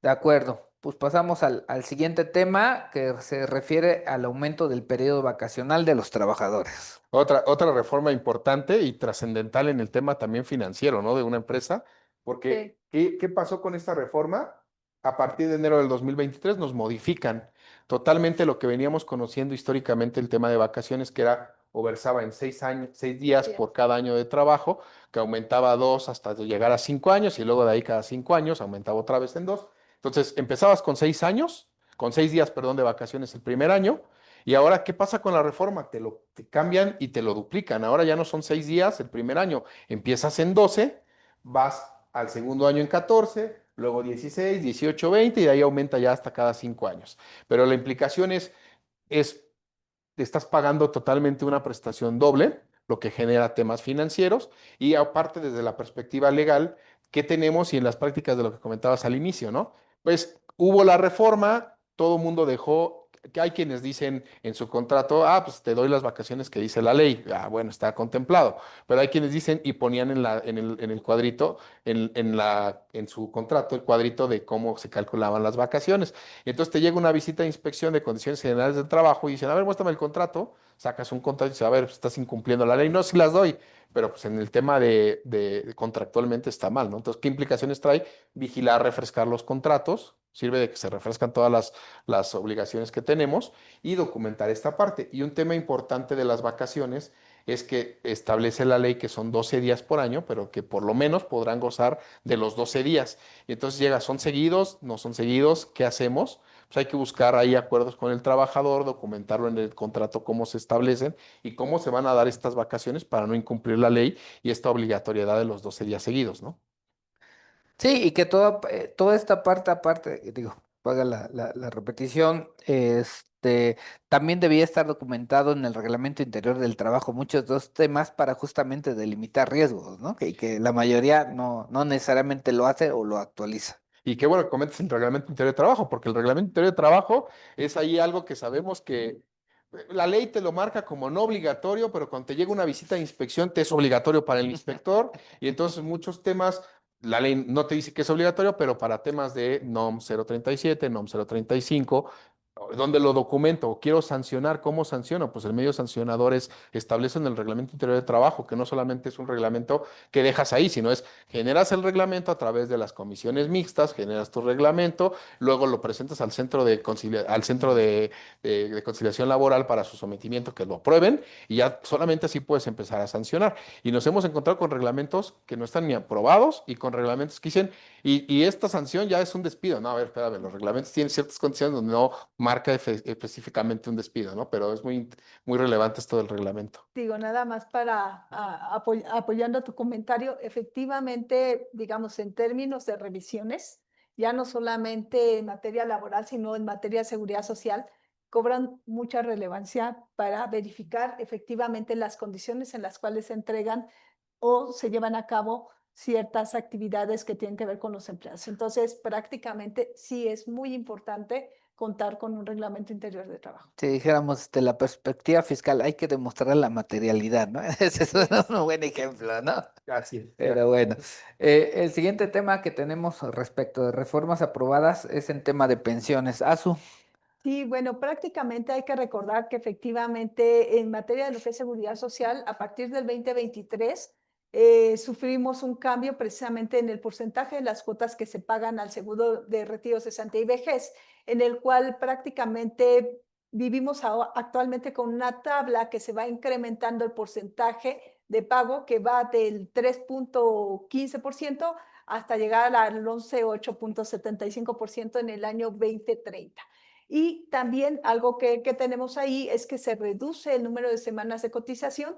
De acuerdo, pues pasamos al siguiente tema que se refiere al aumento del periodo vacacional de los trabajadores. Otra reforma importante y trascendental en el tema también financiero, ¿no? De una empresa, porque Sí. ¿qué pasó con esta reforma? A partir de enero del 2023 nos modifican totalmente lo que veníamos conociendo históricamente el tema de vacaciones, que era o versaba en 6 años, 6 días Bien. por cada año de trabajo, que aumentaba a 2 hasta llegar a 5 años y luego de ahí cada 5 años aumentaba otra vez en 2. Entonces empezabas con 6 años, con 6 días, perdón, de vacaciones el primer año. Y ahora, ¿qué pasa con la reforma? Te cambian y te lo duplican. Ahora ya no son 6 días el primer año. Empiezas en 12, vas al segundo año en 14, luego 16, 18, 20 y de ahí aumenta ya hasta cada 5 años. Pero la implicación es te estás pagando totalmente una prestación doble, lo que genera temas financieros y aparte desde la perspectiva legal, ¿qué tenemos y en las prácticas de lo que comentabas al inicio, ¿no? Pues hubo la reforma, todo el mundo dejó, que hay quienes dicen en su contrato, pues te doy las vacaciones que dice la ley, bueno, está contemplado, pero hay quienes dicen y ponían en el cuadrito, en su contrato, el cuadrito de cómo se calculaban las vacaciones. Y entonces te llega una visita de inspección de condiciones generales del trabajo y dicen, a ver, muéstrame el contrato, sacas un contrato y dices, a ver, pues, estás incumpliendo la ley. No, si las doy, pero pues en el tema de contractualmente está mal, ¿no? Entonces, ¿qué implicaciones trae? Vigilar, refrescar los contratos, sirve de que se refrescan todas las obligaciones que tenemos y documentar esta parte. Y un tema importante de las vacaciones es que establece la ley que son 12 días por año, pero que por lo menos podrán gozar de los 12 días. Y entonces llega, ¿son seguidos? ¿No son seguidos? ¿Qué hacemos? Pues hay que buscar ahí acuerdos con el trabajador, documentarlo en el contrato cómo se establecen y cómo se van a dar estas vacaciones para no incumplir la ley y esta obligatoriedad de los 12 días seguidos, ¿no? Sí, y que toda esta parte aparte, digo, paga la repetición, también debía estar documentado en el reglamento interior del trabajo muchos de los temas para justamente delimitar riesgos, ¿no? Que la mayoría no necesariamente lo hace o lo actualiza. Y qué bueno que comentes el reglamento interior de trabajo, porque el reglamento interior de trabajo es ahí algo que sabemos que la ley te lo marca como no obligatorio, pero cuando te llega una visita de inspección te es obligatorio para el inspector y entonces muchos temas, la ley no te dice que es obligatorio, pero para temas de NOM 037, NOM 035 ¿Dónde lo documento? Quiero sancionar, ¿cómo sanciono? Pues el medio sancionador es establece en el reglamento interior de trabajo, que no solamente es un reglamento que dejas ahí, sino es generas el reglamento a través de las comisiones mixtas, generas tu reglamento, luego lo presentas al centro al centro de conciliación laboral para su sometimiento, que lo aprueben, y ya solamente así puedes empezar a sancionar. Y nos hemos encontrado con reglamentos que no están ni aprobados y con reglamentos que dicen, y esta sanción ya es un despido. No, a ver, espérame, los reglamentos tienen ciertas condiciones donde no marca específicamente un despido, ¿no? Pero es muy relevante esto del reglamento. Digo, nada más para apoyando tu comentario, efectivamente, digamos, en términos de revisiones, ya no solamente en materia laboral, sino en materia de seguridad social, cobran mucha relevancia para verificar efectivamente las condiciones en las cuales se entregan o se llevan a cabo ciertas actividades que tienen que ver con los empleados. Entonces, prácticamente sí es muy importante contar con un reglamento interior de trabajo. Si dijéramos desde la perspectiva fiscal, hay que demostrar la materialidad, ¿no? Ese es Así es. un buen ejemplo, ¿no? Así es. Pero bueno, el siguiente tema que tenemos respecto de reformas aprobadas es en tema de pensiones. Azu, Sí, bueno, prácticamente hay que recordar que efectivamente en materia de lo que es seguridad social, a partir del 2023 sufrimos un cambio precisamente en el porcentaje de las cuotas que se pagan al seguro de retiro, cesantía y vejez, en el cual prácticamente vivimos actualmente con una tabla que se va incrementando el porcentaje de pago que va del 3,15% hasta llegar al 11,8,75% en el año 2030. Y también algo que tenemos ahí es que se reduce el número de semanas de cotización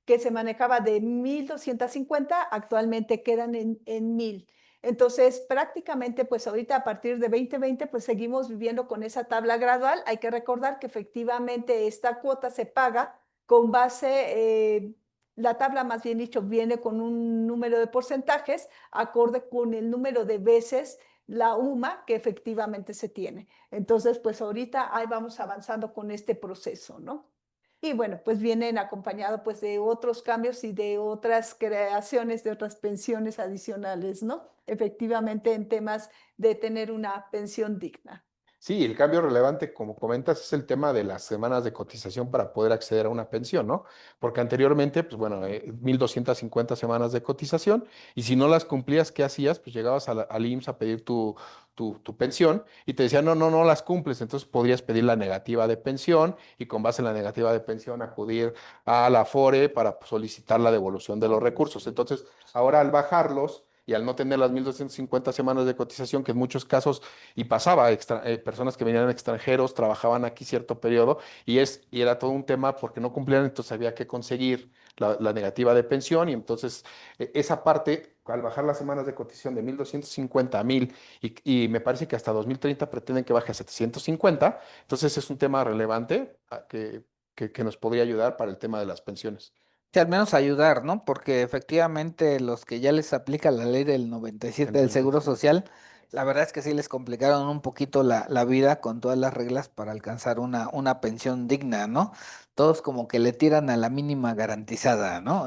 que se manejaba de 1,250, actualmente quedan en 1,000. Entonces, prácticamente, pues ahorita a partir de 2020, pues seguimos viviendo con esa tabla gradual. Hay que recordar que efectivamente esta cuota se paga con base, la tabla más bien dicho, viene con un número de porcentajes acorde con el número de veces la UMA que efectivamente se tiene. Entonces, pues ahorita ahí vamos avanzando con este proceso, ¿no? Y bueno, pues vienen acompañado pues de otros cambios y de otras creaciones, de otras pensiones adicionales, ¿no? Efectivamente en temas de tener una pensión digna. Sí, el cambio relevante, como comentas, es el tema de las semanas de cotización para poder acceder a una pensión, ¿no? Porque anteriormente, pues bueno, 1,250 semanas de cotización, y si no las cumplías, ¿qué hacías? Pues llegabas al IMSS a pedir tu pensión y te decían, no, no, no las cumples, entonces podrías pedir la negativa de pensión y con base en la negativa de pensión acudir a la AFORE para solicitar la devolución de los recursos. Entonces, ahora al bajarlos y al no tener las 1,250 semanas de cotización, que en muchos casos y pasaba, personas que venían extranjeros, trabajaban aquí cierto periodo y era todo un tema porque no cumplían, entonces había que conseguir la negativa de pensión y entonces esa parte, al bajar las semanas de cotización de 1,250 a 1,000 y me parece que hasta 2030 pretenden que baje a 750, entonces es un tema relevante que nos podría ayudar para el tema de las pensiones. sí, al menos ayudar, ¿no? Porque efectivamente los que ya les aplica la ley del 97 El del Seguro 97. Social, la verdad es que sí les complicaron un poquito la vida con todas las reglas para alcanzar una pensión digna, ¿no? Todos como que le tiran a la mínima garantizada, ¿no?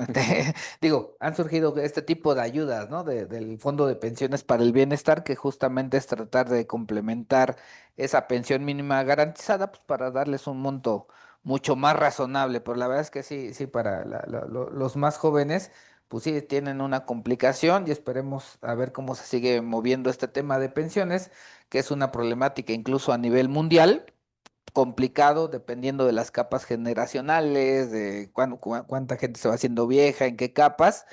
Digo, han surgido este tipo de ayudas, ¿no? Del Fondo de Pensiones para el Bienestar, que justamente es tratar de complementar esa pensión mínima garantizada, pues para darles un monto mucho más razonable, pero la verdad es que sí, sí, para los más jóvenes, pues sí, tienen una complicación y esperemos a ver cómo se sigue moviendo este tema de pensiones, que es una problemática incluso a nivel mundial, complicado dependiendo de las capas generacionales, de cuánta gente se va haciendo vieja, en qué capas.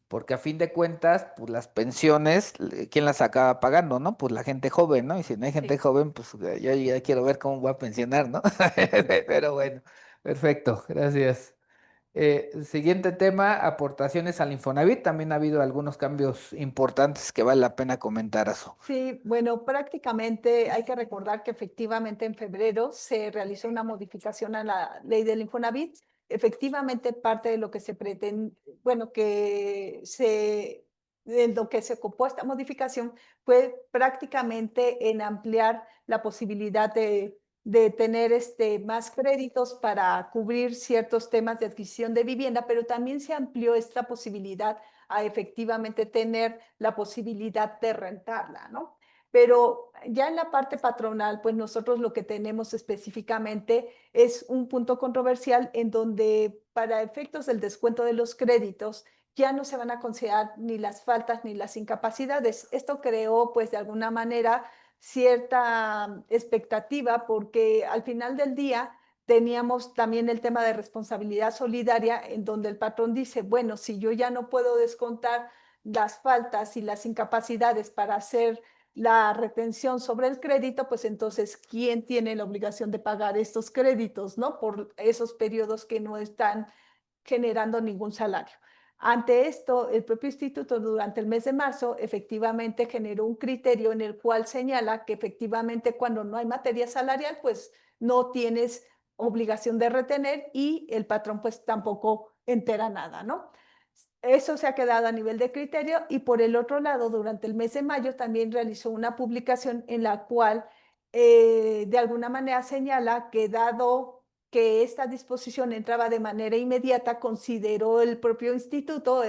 Porque a fin de cuentas, pues las pensiones, ¿quién las acaba pagando, no? Pues la gente joven, ¿no? Y si no hay gente Sí. joven, pues yo ya quiero ver cómo voy a pensionar, ¿no? Pero bueno, perfecto, gracias. Siguiente tema, aportaciones al Infonavit. También ha habido algunos cambios importantes que vale la pena comentar eso. Sí, bueno, prácticamente hay que recordar que efectivamente en febrero se realizó una modificación a la ley del Infonavit. Efectivamente, parte de lo que se pretende, bueno, de lo que se ocupó esta modificación fue prácticamente en ampliar la posibilidad de tener más créditos para cubrir ciertos temas de adquisición de vivienda, pero también se amplió esta posibilidad a efectivamente tener la posibilidad de rentarla, ¿no? Pero ya en la parte patronal, pues nosotros lo que tenemos específicamente es un punto controversial en donde para efectos del descuento de los créditos ya no se van a considerar ni las faltas ni las incapacidades. Esto creó pues de alguna manera cierta expectativa porque al final del día teníamos también el tema de responsabilidad solidaria en donde el patrón dice, bueno, si yo ya no puedo descontar las faltas y las incapacidades para hacer la retención sobre el crédito, pues entonces, ¿quién tiene la obligación de pagar estos créditos, ¿no? Por esos periodos que no están generando ningún salario. Ante esto, el propio instituto durante el mes de marzo efectivamente generó un criterio en el cual señala que efectivamente cuando no hay materia salarial, pues no tienes obligación de retener y el patrón pues tampoco entera nada, ¿no? Eso se ha quedado a nivel de criterio y por el otro lado, durante el mes de mayo también realizó una publicación en la cual de alguna manera señala que dado que esta disposición entraba de manera inmediata, consideró el propio instituto,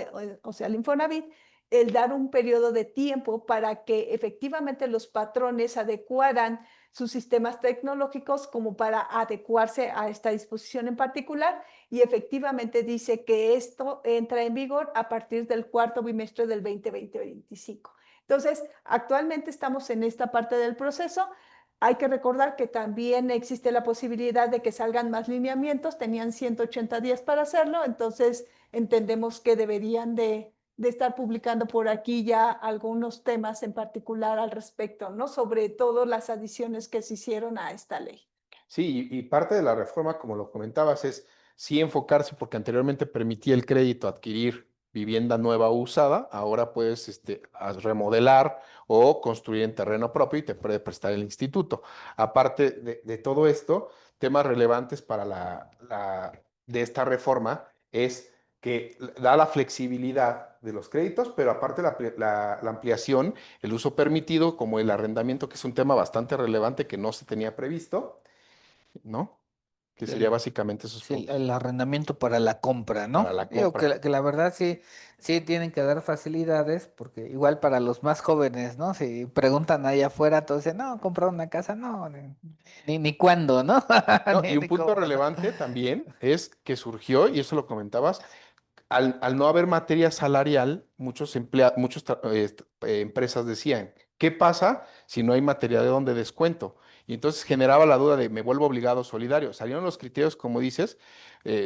o sea, el Infonavit, el dar un periodo de tiempo para que efectivamente los patrones adecuaran sus sistemas tecnológicos como para adecuarse a esta disposición en particular y efectivamente dice que esto entra en vigor a partir del cuarto bimestre del 2020-2025. Entonces, actualmente estamos en esta parte del proceso. Hay que recordar que también existe la posibilidad de que salgan más lineamientos, tenían 180 días para hacerlo, entonces entendemos que deberían de estar publicando por aquí ya algunos temas en particular al respecto, ¿no? Sobre todo las adiciones que se hicieron a esta ley. Sí, y parte de la reforma, como lo comentabas, es sí enfocarse, porque anteriormente permitía el crédito adquirir vivienda nueva o usada, ahora puedes remodelar o construir en terreno propio y te puede prestar el instituto. Aparte de todo esto, temas relevantes para de esta reforma es que da la flexibilidad de los créditos, pero aparte la ampliación, el uso permitido, como el arrendamiento, que es un tema bastante relevante que no se tenía previsto, ¿no? Que sería El, básicamente esos sí, puntos el arrendamiento para la compra, para ¿no? la Digo compra. que la verdad sí, sí tienen que dar facilidades, porque igual para los más jóvenes, ¿no? Si preguntan allá afuera, todos dicen, no, comprar una casa, no, ni cuándo, ¿no? No, y Ni, un ni punto cómo, ¿no? relevante también es que surgió, y eso lo comentabas, al no haber materia salarial, empresas decían, ¿qué pasa si no hay materia de dónde descuento? Y entonces generaba la duda de, ¿me vuelvo obligado solidario? Salieron los criterios, como dices,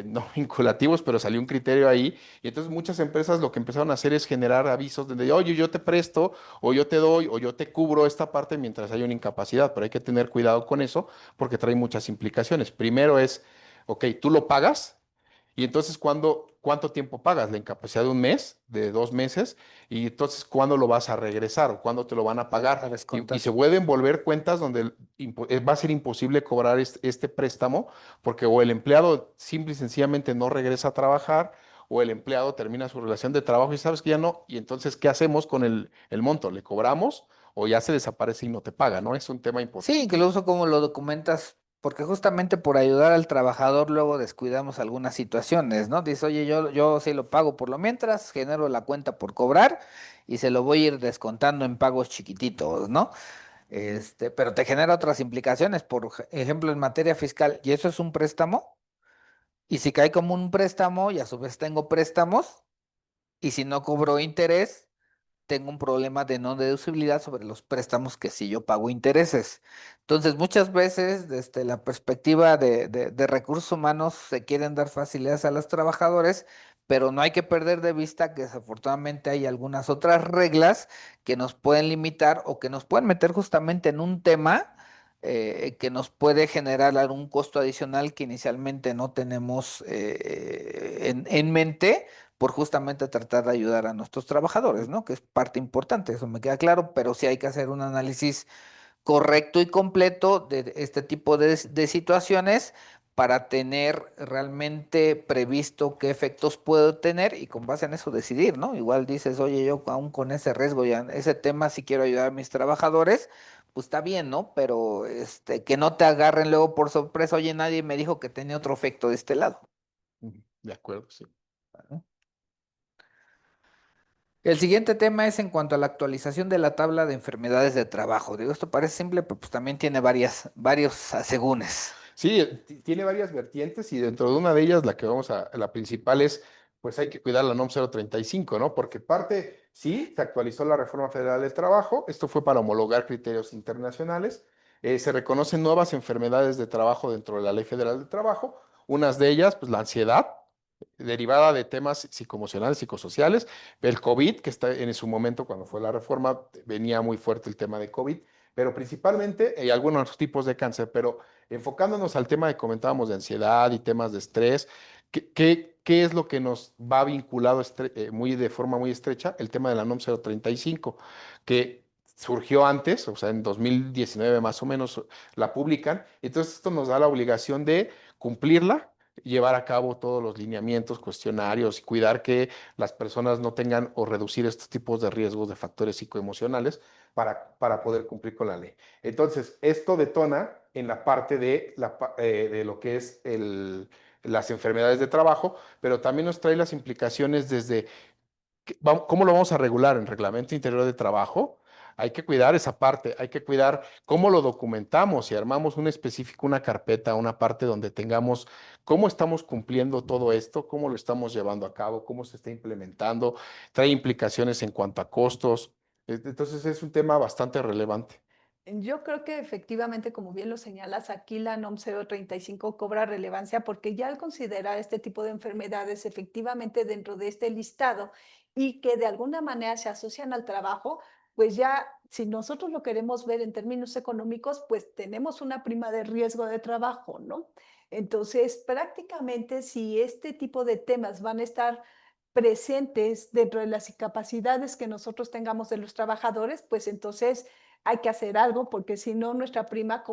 no vinculativos, pero salió un criterio ahí. Y entonces muchas empresas lo que empezaron a hacer es generar avisos de, oye, yo te presto, o yo te doy, o yo te cubro esta parte mientras hay una incapacidad. Pero hay que tener cuidado con eso porque trae muchas implicaciones. Primero es, ok, tú lo pagas. Y entonces, ¿cuánto tiempo pagas? La incapacidad de un mes, de 2 meses, y entonces, ¿cuándo lo vas a regresar o cuándo te lo van a A pagar? Y descontar. se pueden volver cuentas donde va a ser imposible cobrar este préstamo porque o el empleado simple y sencillamente no regresa a trabajar o el empleado termina su relación de trabajo y sabes que ya no, y entonces, ¿qué hacemos con el monto? ¿Le cobramos o ya se desaparece y no te paga, ¿no? Es un tema Sí, importante. incluso como lo documentas, porque justamente por ayudar al trabajador luego descuidamos algunas situaciones, ¿no? Dices, oye, yo sí lo pago por lo mientras, genero la cuenta por cobrar y se lo voy a ir descontando en pagos chiquititos, ¿no? Pero te genera otras implicaciones, por ejemplo, en materia fiscal, y eso es un préstamo, y si cae como un préstamo y a su vez tengo préstamos, y si no cobro interés, tengo un problema de no deducibilidad sobre los préstamos que si yo pago intereses. Entonces, muchas veces, desde la perspectiva de recursos humanos, se quieren dar facilidades a los trabajadores, pero no hay que perder de vista que desafortunadamente hay algunas otras reglas que nos pueden limitar o que nos pueden meter justamente en un tema que nos puede generar algún costo adicional que inicialmente no tenemos en mente por justamente tratar de ayudar a nuestros trabajadores, ¿no? Que es parte importante, eso me queda claro, pero sí hay que hacer un análisis correcto y completo de este tipo de situaciones para tener realmente previsto qué efectos puedo tener y con base en eso decidir, ¿no? Igual dices, oye, yo aún con ese riesgo ya, ese tema si quiero ayudar a mis trabajadores, pues está bien, ¿no? Pero que no te agarren luego por sorpresa, oye, nadie me dijo que tenía otro efecto de este lado. Ujú, de acuerdo, sí. ¿No? El siguiente tema es en cuanto a la actualización de la tabla de enfermedades de trabajo. Digo, esto parece simple, pero pues también tiene varios asegúnes. Sí, tiene varias vertientes y dentro de una de ellas, la principal es, pues hay que cuidar la NOM 035, ¿no? Porque parte, sí, se actualizó la Reforma Federal del Trabajo, esto fue para homologar criterios internacionales, se reconocen nuevas enfermedades de trabajo dentro de la Ley Federal del Trabajo, unas de ellas, pues la ansiedad, derivada de temas psicoemocionales, psicosociales, el COVID, que está en su momento cuando fue la reforma, venía muy fuerte el tema de COVID, pero principalmente algunos tipos de cáncer, pero enfocándonos al tema que comentábamos de ansiedad y temas de estrés, ¿qué es lo que nos va vinculado de forma muy estrecha? El tema de la NOM 035, que surgió antes, o sea, en 2019 más o menos la publican, entonces esto nos da la obligación de cumplirla, llevar a cabo todos los lineamientos, cuestionarios y cuidar que las personas no tengan o reducir estos tipos de riesgos de factores psicoemocionales para poder cumplir con la ley. Entonces, esto detona en la parte de lo que es las enfermedades de trabajo, pero también nos trae las implicaciones desde cómo lo vamos a regular en reglamento interior de trabajo. Hay que cuidar esa parte, hay que cuidar cómo lo documentamos y armamos un específico, una carpeta, una parte donde tengamos cómo estamos cumpliendo todo esto, cómo lo estamos llevando a cabo, cómo se está implementando, trae implicaciones en cuanto a costos. Entonces es un tema bastante relevante. Yo creo que efectivamente, como bien lo señalas, aquí la NOM 035 cobra relevancia porque ya al considerar este tipo de enfermedades efectivamente dentro de este listado y que de alguna manera se asocian al trabajo, pues ya si nosotros lo queremos ver en términos económicos, pues tenemos una prima de riesgo de trabajo, ¿no? Entonces, prácticamente si este tipo de temas van a estar presentes dentro de las capacidades que nosotros tengamos de los trabajadores, pues entonces hay que hacer algo porque si no nuestra prima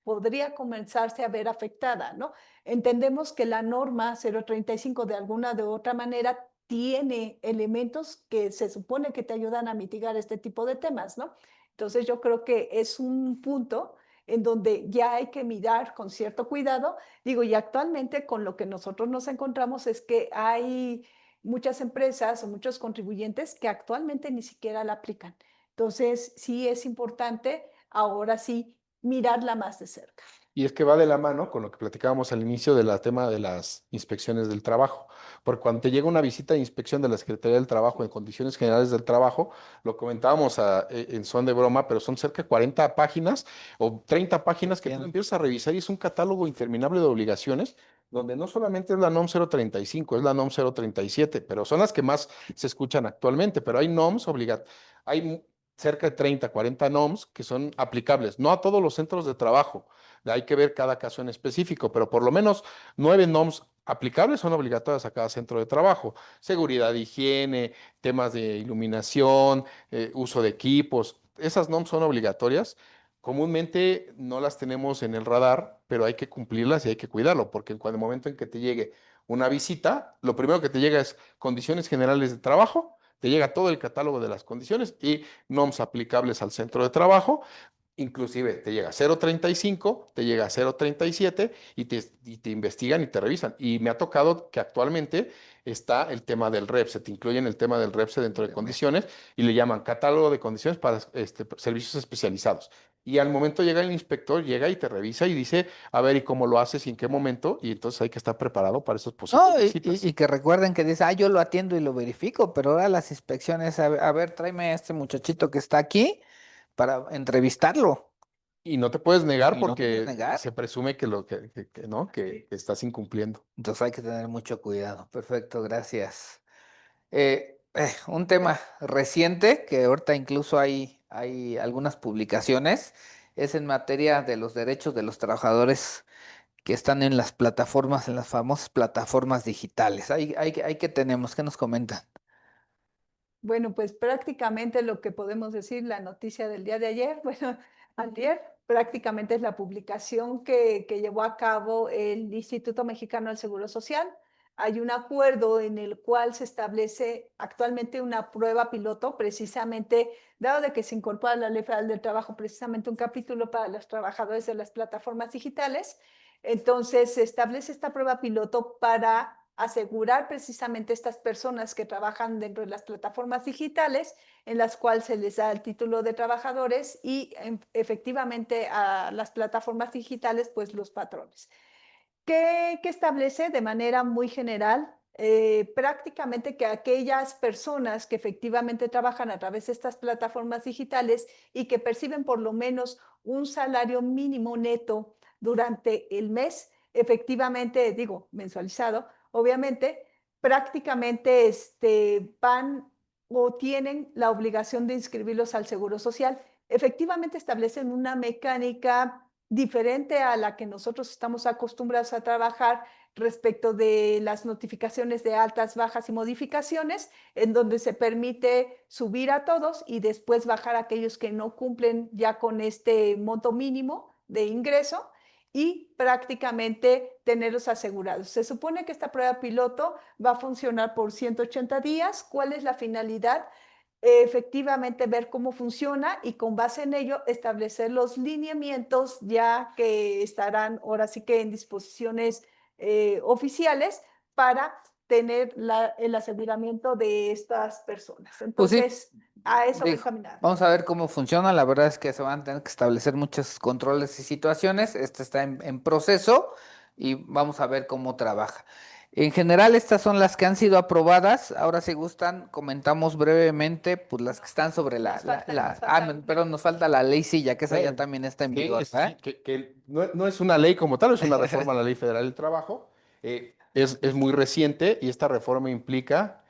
podría comenzarse a ver afectada, ¿no? Entendemos que la norma 035 de alguna de otra manera tiene elementos que se supone que te ayudan a mitigar este tipo de temas, ¿no? Entonces yo creo que es un punto en donde ya hay que mirar con cierto cuidado. Digo, y actualmente con lo que nosotros nos encontramos es que hay muchas empresas o muchos contribuyentes que actualmente ni siquiera la aplican. Entonces, sí es importante ahora sí mirarla más de cerca. Y es que va de la mano con lo que platicábamos al inicio del tema de las inspecciones del trabajo. Porque cuando te llega una visita de inspección de la Secretaría del Trabajo en condiciones generales del trabajo, lo comentábamos en son de broma, pero son cerca de 40 páginas o 30 páginas que tú Bien. empiezas a revisar y es un catálogo interminable de obligaciones donde no solamente es la NOM 035, es la NOM 037, pero son las que más se escuchan actualmente, pero hay NOMs obligatorias, hay cerca de 30, 40 NOMs que son aplicables, no a todos los centros de trabajo, hay que ver cada caso en específico, pero por lo menos 9 NOMs aplicables son obligatorias a cada centro de trabajo. Seguridad, higiene, temas de iluminación, uso de equipos. Esas NOMs son obligatorias. Comúnmente no las tenemos en el radar, pero hay que cumplirlas y hay que cuidarlo, porque en el momento en que te llegue una visita, lo primero que te llega es condiciones generales de trabajo, te llega todo el catálogo de las condiciones y NOMs aplicables al centro de trabajo. Inclusive te llega 035, te llega 037 y te investigan y te revisan. Y me ha tocado que actualmente está el tema del REPSE, te incluyen el tema del REPSE dentro de condiciones y le llaman catálogo de condiciones para servicios especializados. Y al momento llega el inspector, llega y te revisa y dice, a ver, ¿y cómo lo haces y en qué momento? Y entonces hay que estar preparado para esos posibles No, visitas. y que recuerden que dice, yo lo atiendo y lo verifico, pero ahora las inspecciones, a ver, tráeme a este muchachito que está aquí para entrevistarlo. Y no te puedes negar Y no te puedes porque negar. se presume que no, Sí. que estás incumpliendo. Entonces hay que tener mucho cuidado. Perfecto, gracias. Un tema reciente, que ahorita incluso hay algunas publicaciones, es en materia de los derechos de los trabajadores que están en las plataformas, en las famosas plataformas digitales. Hay que tenemos, ¿qué nos comentan? Bueno, pues prácticamente lo que podemos decir, la noticia del día de ayer, bueno, antier, prácticamente es la publicación que llevó a cabo el Instituto Mexicano del Seguro Social. Hay un acuerdo en el cual se establece actualmente una prueba piloto, precisamente, dado de que se incorpora a la Ley Federal del Trabajo, precisamente un capítulo para los trabajadores de las plataformas digitales. Entonces, se establece esta prueba piloto para asegurar precisamente estas personas que trabajan dentro de las plataformas digitales, en las cuales se les da el título de trabajadores y efectivamente a las plataformas digitales, pues los patrones. ¿Qué establece de manera muy general? Prácticamente que aquellas personas que efectivamente trabajan a través de estas plataformas digitales y que perciben por lo menos un salario mínimo neto durante el mes, efectivamente, digo, mensualizado, obviamente, prácticamente van o tienen la obligación de inscribirlos al Seguro Social. Efectivamente establecen una mecánica diferente a la que nosotros estamos acostumbrados a trabajar respecto de las notificaciones de altas, bajas y modificaciones, en donde se permite subir a todos y después bajar a aquellos que no cumplen ya con este monto mínimo de ingreso y prácticamente tenerlos asegurados. Se supone que esta prueba piloto va a funcionar por 180 días. ¿Cuál es la finalidad? Efectivamente ver cómo funciona y con base en ello establecer los lineamientos ya que estarán ahora sí que en disposiciones oficiales para tener el aseguramiento de estas personas. Pues sí, Entonces, a eso va dijo, encaminado. vamos a ver cómo funciona. La verdad es que se van a tener que establecer muchos controles y situaciones. Este está en proceso y vamos a ver cómo trabaja. En general, estas son las que han sido aprobadas. Ahora, si gustan, comentamos brevemente, pues las que están sobre pero nos falta la ley silla, que esa ya también está en vigor, Sí, ¿verdad? que no es una ley como tal, es una reforma a la Ley Federal del Trabajo. Es muy reciente y esta reforma implica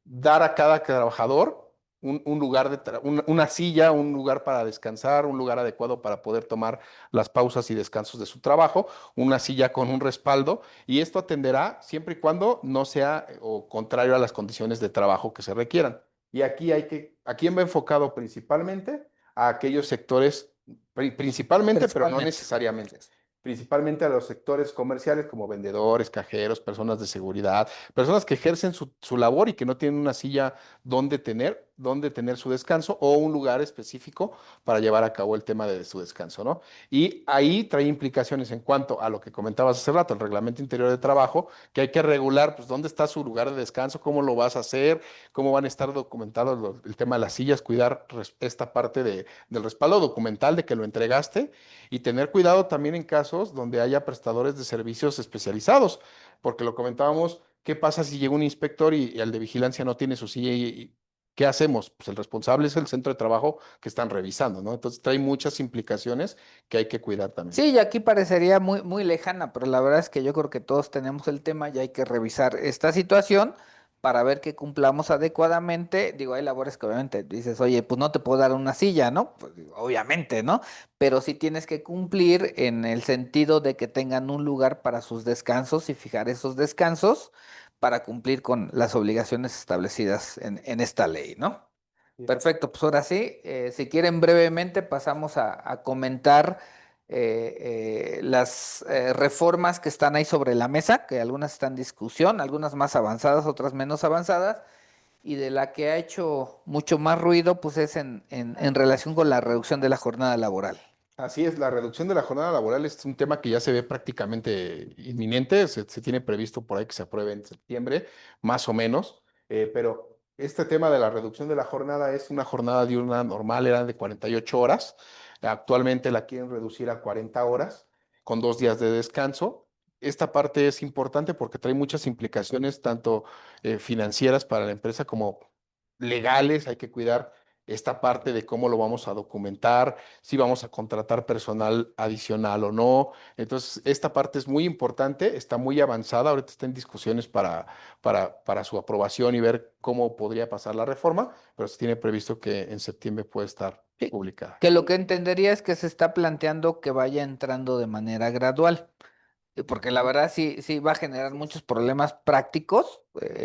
dar a cada trabajador un lugar una silla, un lugar para descansar, un lugar adecuado para poder tomar las pausas y descansos de su trabajo, una silla con un respaldo, y esto atenderá siempre y cuando no sea o contrario a las condiciones de trabajo que se requieran. Y ¿a quién va enfocado principalmente? A aquellos sectores principalmente, pero no Principalmente. necesariamente. Principalmente a los sectores comerciales como vendedores, cajeros, personas de seguridad, personas que ejercen su labor y que no tienen una silla donde tener su descanso o un lugar específico para llevar a cabo el tema de su descanso, ¿no? Y ahí trae implicaciones en cuanto a lo que comentabas hace rato, el reglamento interior de trabajo, que hay que regular, pues, dónde está su lugar de descanso, cómo lo vas a hacer, cómo van a estar documentados el tema de las sillas, cuidar esta parte del respaldo documental de que lo entregaste y tener cuidado también en casos donde haya prestadores de servicios especializados, porque lo comentábamos, ¿qué pasa si llega un inspector y el de vigilancia no tiene su silla y qué hacemos? Pues el responsable es el centro de trabajo que están revisando, ¿no? Entonces trae muchas implicaciones que hay que cuidar también. Sí, y aquí parecería muy, muy lejana, pero la verdad es que yo creo que todos tenemos el tema y hay que revisar esta situación para ver que cumplamos adecuadamente. Digo, hay labores que obviamente dices, oye, pues no te puedo dar una silla, ¿no? Pues digo, obviamente, ¿no? Pero sí tienes que cumplir en el sentido de que tengan un lugar para sus descansos y fijar esos descansos para cumplir con las obligaciones establecidas en esta ley, ¿no? Perfecto, pues ahora sí, si quieren brevemente pasamos a comentar las reformas que están ahí sobre la mesa, que algunas están en discusión, algunas más avanzadas, otras menos avanzadas, y de la que ha hecho mucho más ruido, pues es en relación con la reducción de la jornada laboral. Así es, la reducción de la jornada laboral es un tema que ya se ve prácticamente inminente, se tiene previsto por ahí que se apruebe en septiembre, más o menos, pero este tema de la reducción de la jornada es una jornada diurna normal, era de 48 horas, actualmente la quieren reducir a 40 horas, con 2 días de descanso. Esta parte es importante porque trae muchas implicaciones, tanto financieras para la empresa como legales, hay que cuidar esta parte de cómo lo vamos a documentar, si vamos a contratar personal adicional o no. Entonces, esta parte es muy importante, está muy avanzada, ahorita está en discusiones para su aprobación y ver cómo podría pasar la reforma, pero se tiene previsto que en septiembre puede estar Sí, publicada. que lo que entendería es que se está planteando que vaya entrando de manera gradual. Porque la verdad sí, sí va a generar muchos problemas prácticos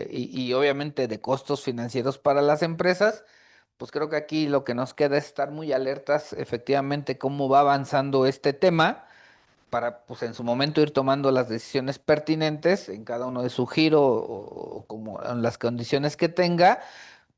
y obviamente de costos financieros para las empresas. Pues creo que aquí lo que nos queda es estar muy alertas efectivamente cómo va avanzando este tema para pues en su momento ir tomando las decisiones pertinentes en cada uno de su giro o como en las condiciones que tenga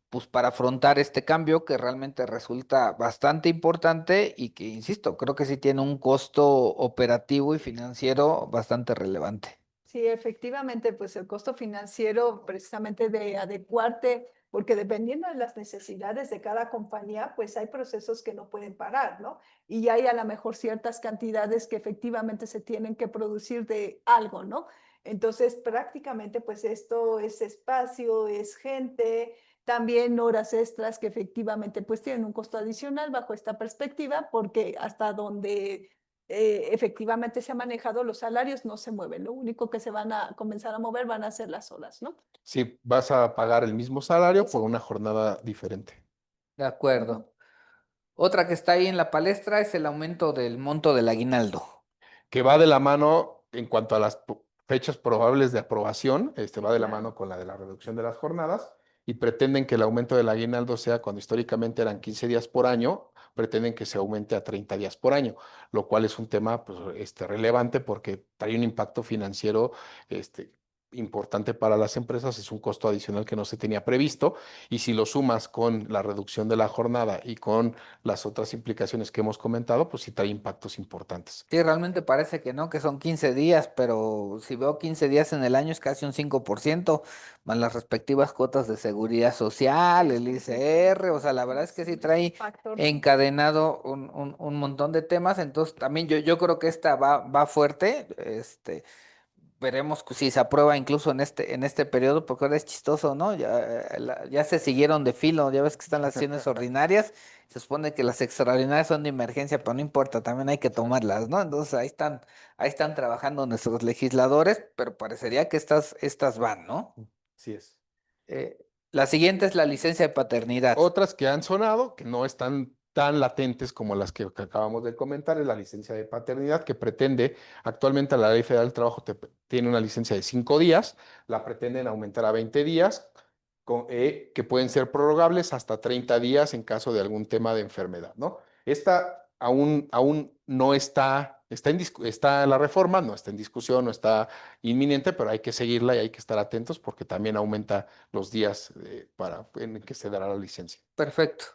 pues para afrontar este cambio que realmente resulta bastante importante y que, insisto, creo que sí tiene un costo operativo y financiero bastante relevante. Sí, efectivamente, pues el costo financiero precisamente de adecuarte, porque dependiendo de las necesidades de cada compañía, pues hay procesos que no pueden parar, ¿no? Y hay a lo mejor ciertas cantidades que efectivamente se tienen que producir de algo, ¿no? Entonces, prácticamente, pues esto es espacio, es gente, también horas extras que efectivamente pues tienen un costo adicional bajo esta perspectiva, porque hasta donde efectivamente se ha manejado, los salarios no se mueven. Lo único que se van a comenzar a mover van a ser las horas, ¿no? Si vas a pagar el mismo salario por Exacto. una jornada diferente. De Ujú. acuerdo. Otra que está ahí en la palestra es el aumento del monto del aguinaldo. Que va de la mano en cuanto a las fechas probables de aprobación, Sí, va de la claro. mano con la de la reducción de las jornadas y pretenden que el aumento del aguinaldo sea cuando históricamente eran 15 días por año, pretenden que se aumente a 30 días por año, lo cual es un tema pues, relevante porque trae un impacto financiero importante para las empresas, es un costo adicional que no se tenía previsto y si lo sumas con la reducción de la jornada y con las otras implicaciones que hemos comentado, pues sí trae impactos importantes. Sí, realmente parece que no, que son 15 días, pero si veo 15 días en el año es casi un 5%, más las respectivas cuotas de seguridad social, el Sí, sí, sí. ISR, o sea, la verdad es que sí Es un trae factor. encadenado un montón de temas, entonces también yo creo que esta va fuerte, veremos si se aprueba incluso en este periodo, porque ahora es chistoso, ¿no? Ya, ya se siguieron de filo, ya ves que están las sesiones ordinarias, se supone que las extraordinarias son de emergencia, pero no importa, también hay que tomarlas, ¿no? Entonces ahí están trabajando nuestros legisladores, pero parecería que estas van, ¿no? Sí es. Eh, la siguiente es la licencia de paternidad. Otras que han sonado, que no están tan latentes como las que acabamos de comentar, es la licencia de paternidad que pretende, actualmente la Ley Federal del Trabajo tiene una licencia de 5 días, la pretenden aumentar a 20 días, que pueden ser prorrogables hasta 30 días en caso de algún tema de enfermedad, ¿no? Esta aún no está en la reforma, no está en discusión, no está inminente, pero hay que seguirla y hay que estar atentos porque también aumenta los días en que se dará la licencia. Perfecto.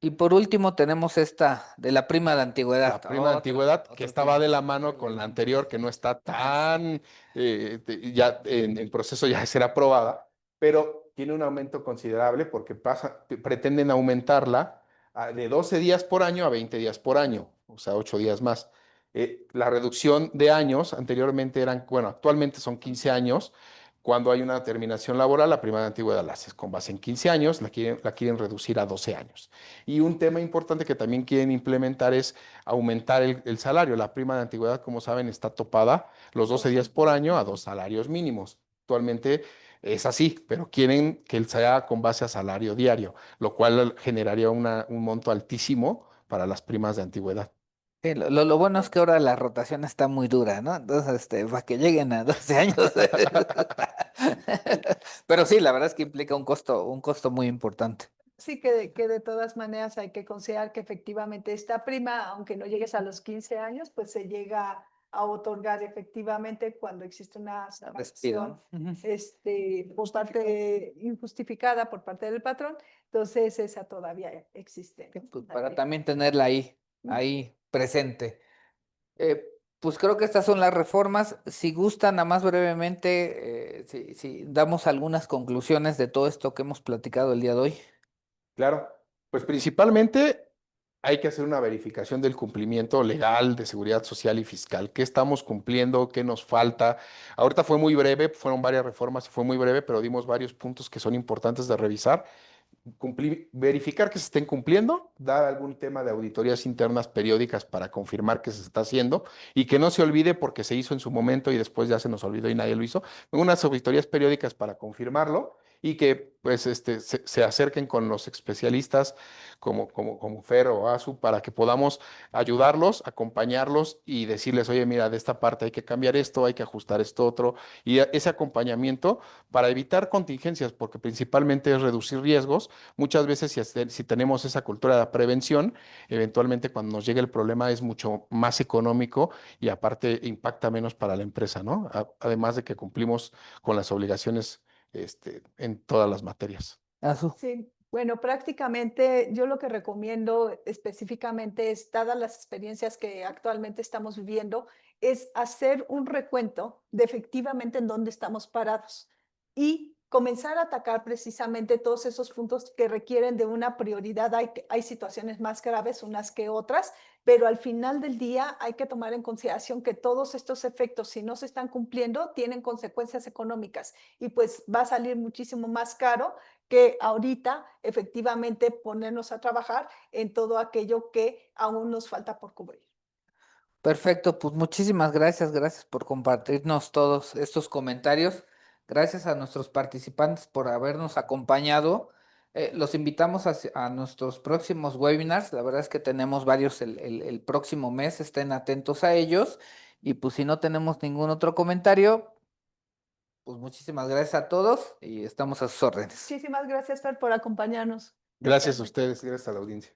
Y por último tenemos esta de la prima de antigüedad. La prima de antigüedad, que Otro estaba tema. de la mano con la anterior, que no está tan ya en el proceso ya de ser aprobada, pero tiene un aumento considerable porque pretenden aumentarla de 12 días por año a 20 días por año, o sea, 8 días más. La reducción de años anteriormente eran, bueno, actualmente son 15 años. Cuando hay una terminación laboral, la prima de antigüedad la haces con base en 15 años, la quieren reducir a 12 años. Y un tema importante que también quieren implementar es aumentar el salario. La prima de antigüedad, como saben, está topada los 12 días por año a 2 salarios mínimos. Actualmente es así, pero quieren que él sea con base a salario diario, lo cual generaría un monto altísimo para las primas de antigüedad. Sí, lo bueno es que ahora la rotación está muy dura, ¿no? Entonces, para que lleguen a 12 años. Pero sí, la verdad es que implica un costo muy importante. Sí, que de todas maneras hay que considerar que efectivamente esta prima, aunque no llegues a los 15 años, pues se llega a otorgar efectivamente cuando existe una Despido, separación ¿no? Ujú. por parte injustificada por parte del patrón, entonces esa todavía existe, Sí, ¿no? pues La para prima. también tenerla ahí presente. Pues creo que estas son las reformas. Si gustan, nada más brevemente, si damos algunas conclusiones de todo esto que hemos platicado el día de hoy. Claro, pues principalmente hay que hacer una verificación del cumplimiento legal de seguridad social y fiscal. ¿Qué estamos cumpliendo? ¿Qué nos falta? Ahorita fue muy breve, fueron varias reformas y fue muy breve, pero dimos varios puntos que son importantes de revisar. Verificar que se estén cumpliendo, dar algún tema de auditorías internas periódicas para confirmar que se está haciendo y que no se olvide porque se hizo en su momento y después ya se nos olvidó y nadie lo hizo. Unas auditorías periódicas para confirmarlo y que pues se acerquen con los especialistas como Fer o ASU para que podamos ayudarlos, acompañarlos y decirles, oye, mira, de esta parte hay que cambiar esto, hay que ajustar esto otro y ese acompañamiento para evitar contingencias, porque principalmente es reducir riesgos. Muchas veces si tenemos esa cultura de prevención, eventualmente cuando nos llegue el problema es mucho más económico y aparte impacta menos para la empresa, ¿no? Además de que cumplimos con las obligaciones en todas las materias. Azu. Sí, Bueno, prácticamente yo lo que recomiendo específicamente es, dadas las experiencias que actualmente estamos viviendo, es hacer un recuento de efectivamente en dónde estamos parados y comenzar a atacar precisamente todos esos puntos que requieren de una prioridad. Hay situaciones más graves unas que otras, pero al final del día hay que tomar en consideración que todos estos efectos, si no se están cumpliendo, tienen consecuencias económicas y pues va a salir muchísimo más caro que ahorita efectivamente ponernos a trabajar en todo aquello que aún nos falta por cubrir. Perfecto, pues muchísimas gracias, gracias por compartirnos todos estos comentarios. Gracias a nuestros participantes por habernos acompañado. Los invitamos a nuestros próximos webinars. La verdad es que tenemos varios el próximo mes, estén atentos a ellos. Y pues si no tenemos ningún otro comentario, pues muchísimas gracias a todos y estamos a sus órdenes. Muchísimas gracias, Fer, por acompañarnos. Gracias a ustedes, gracias a la audiencia.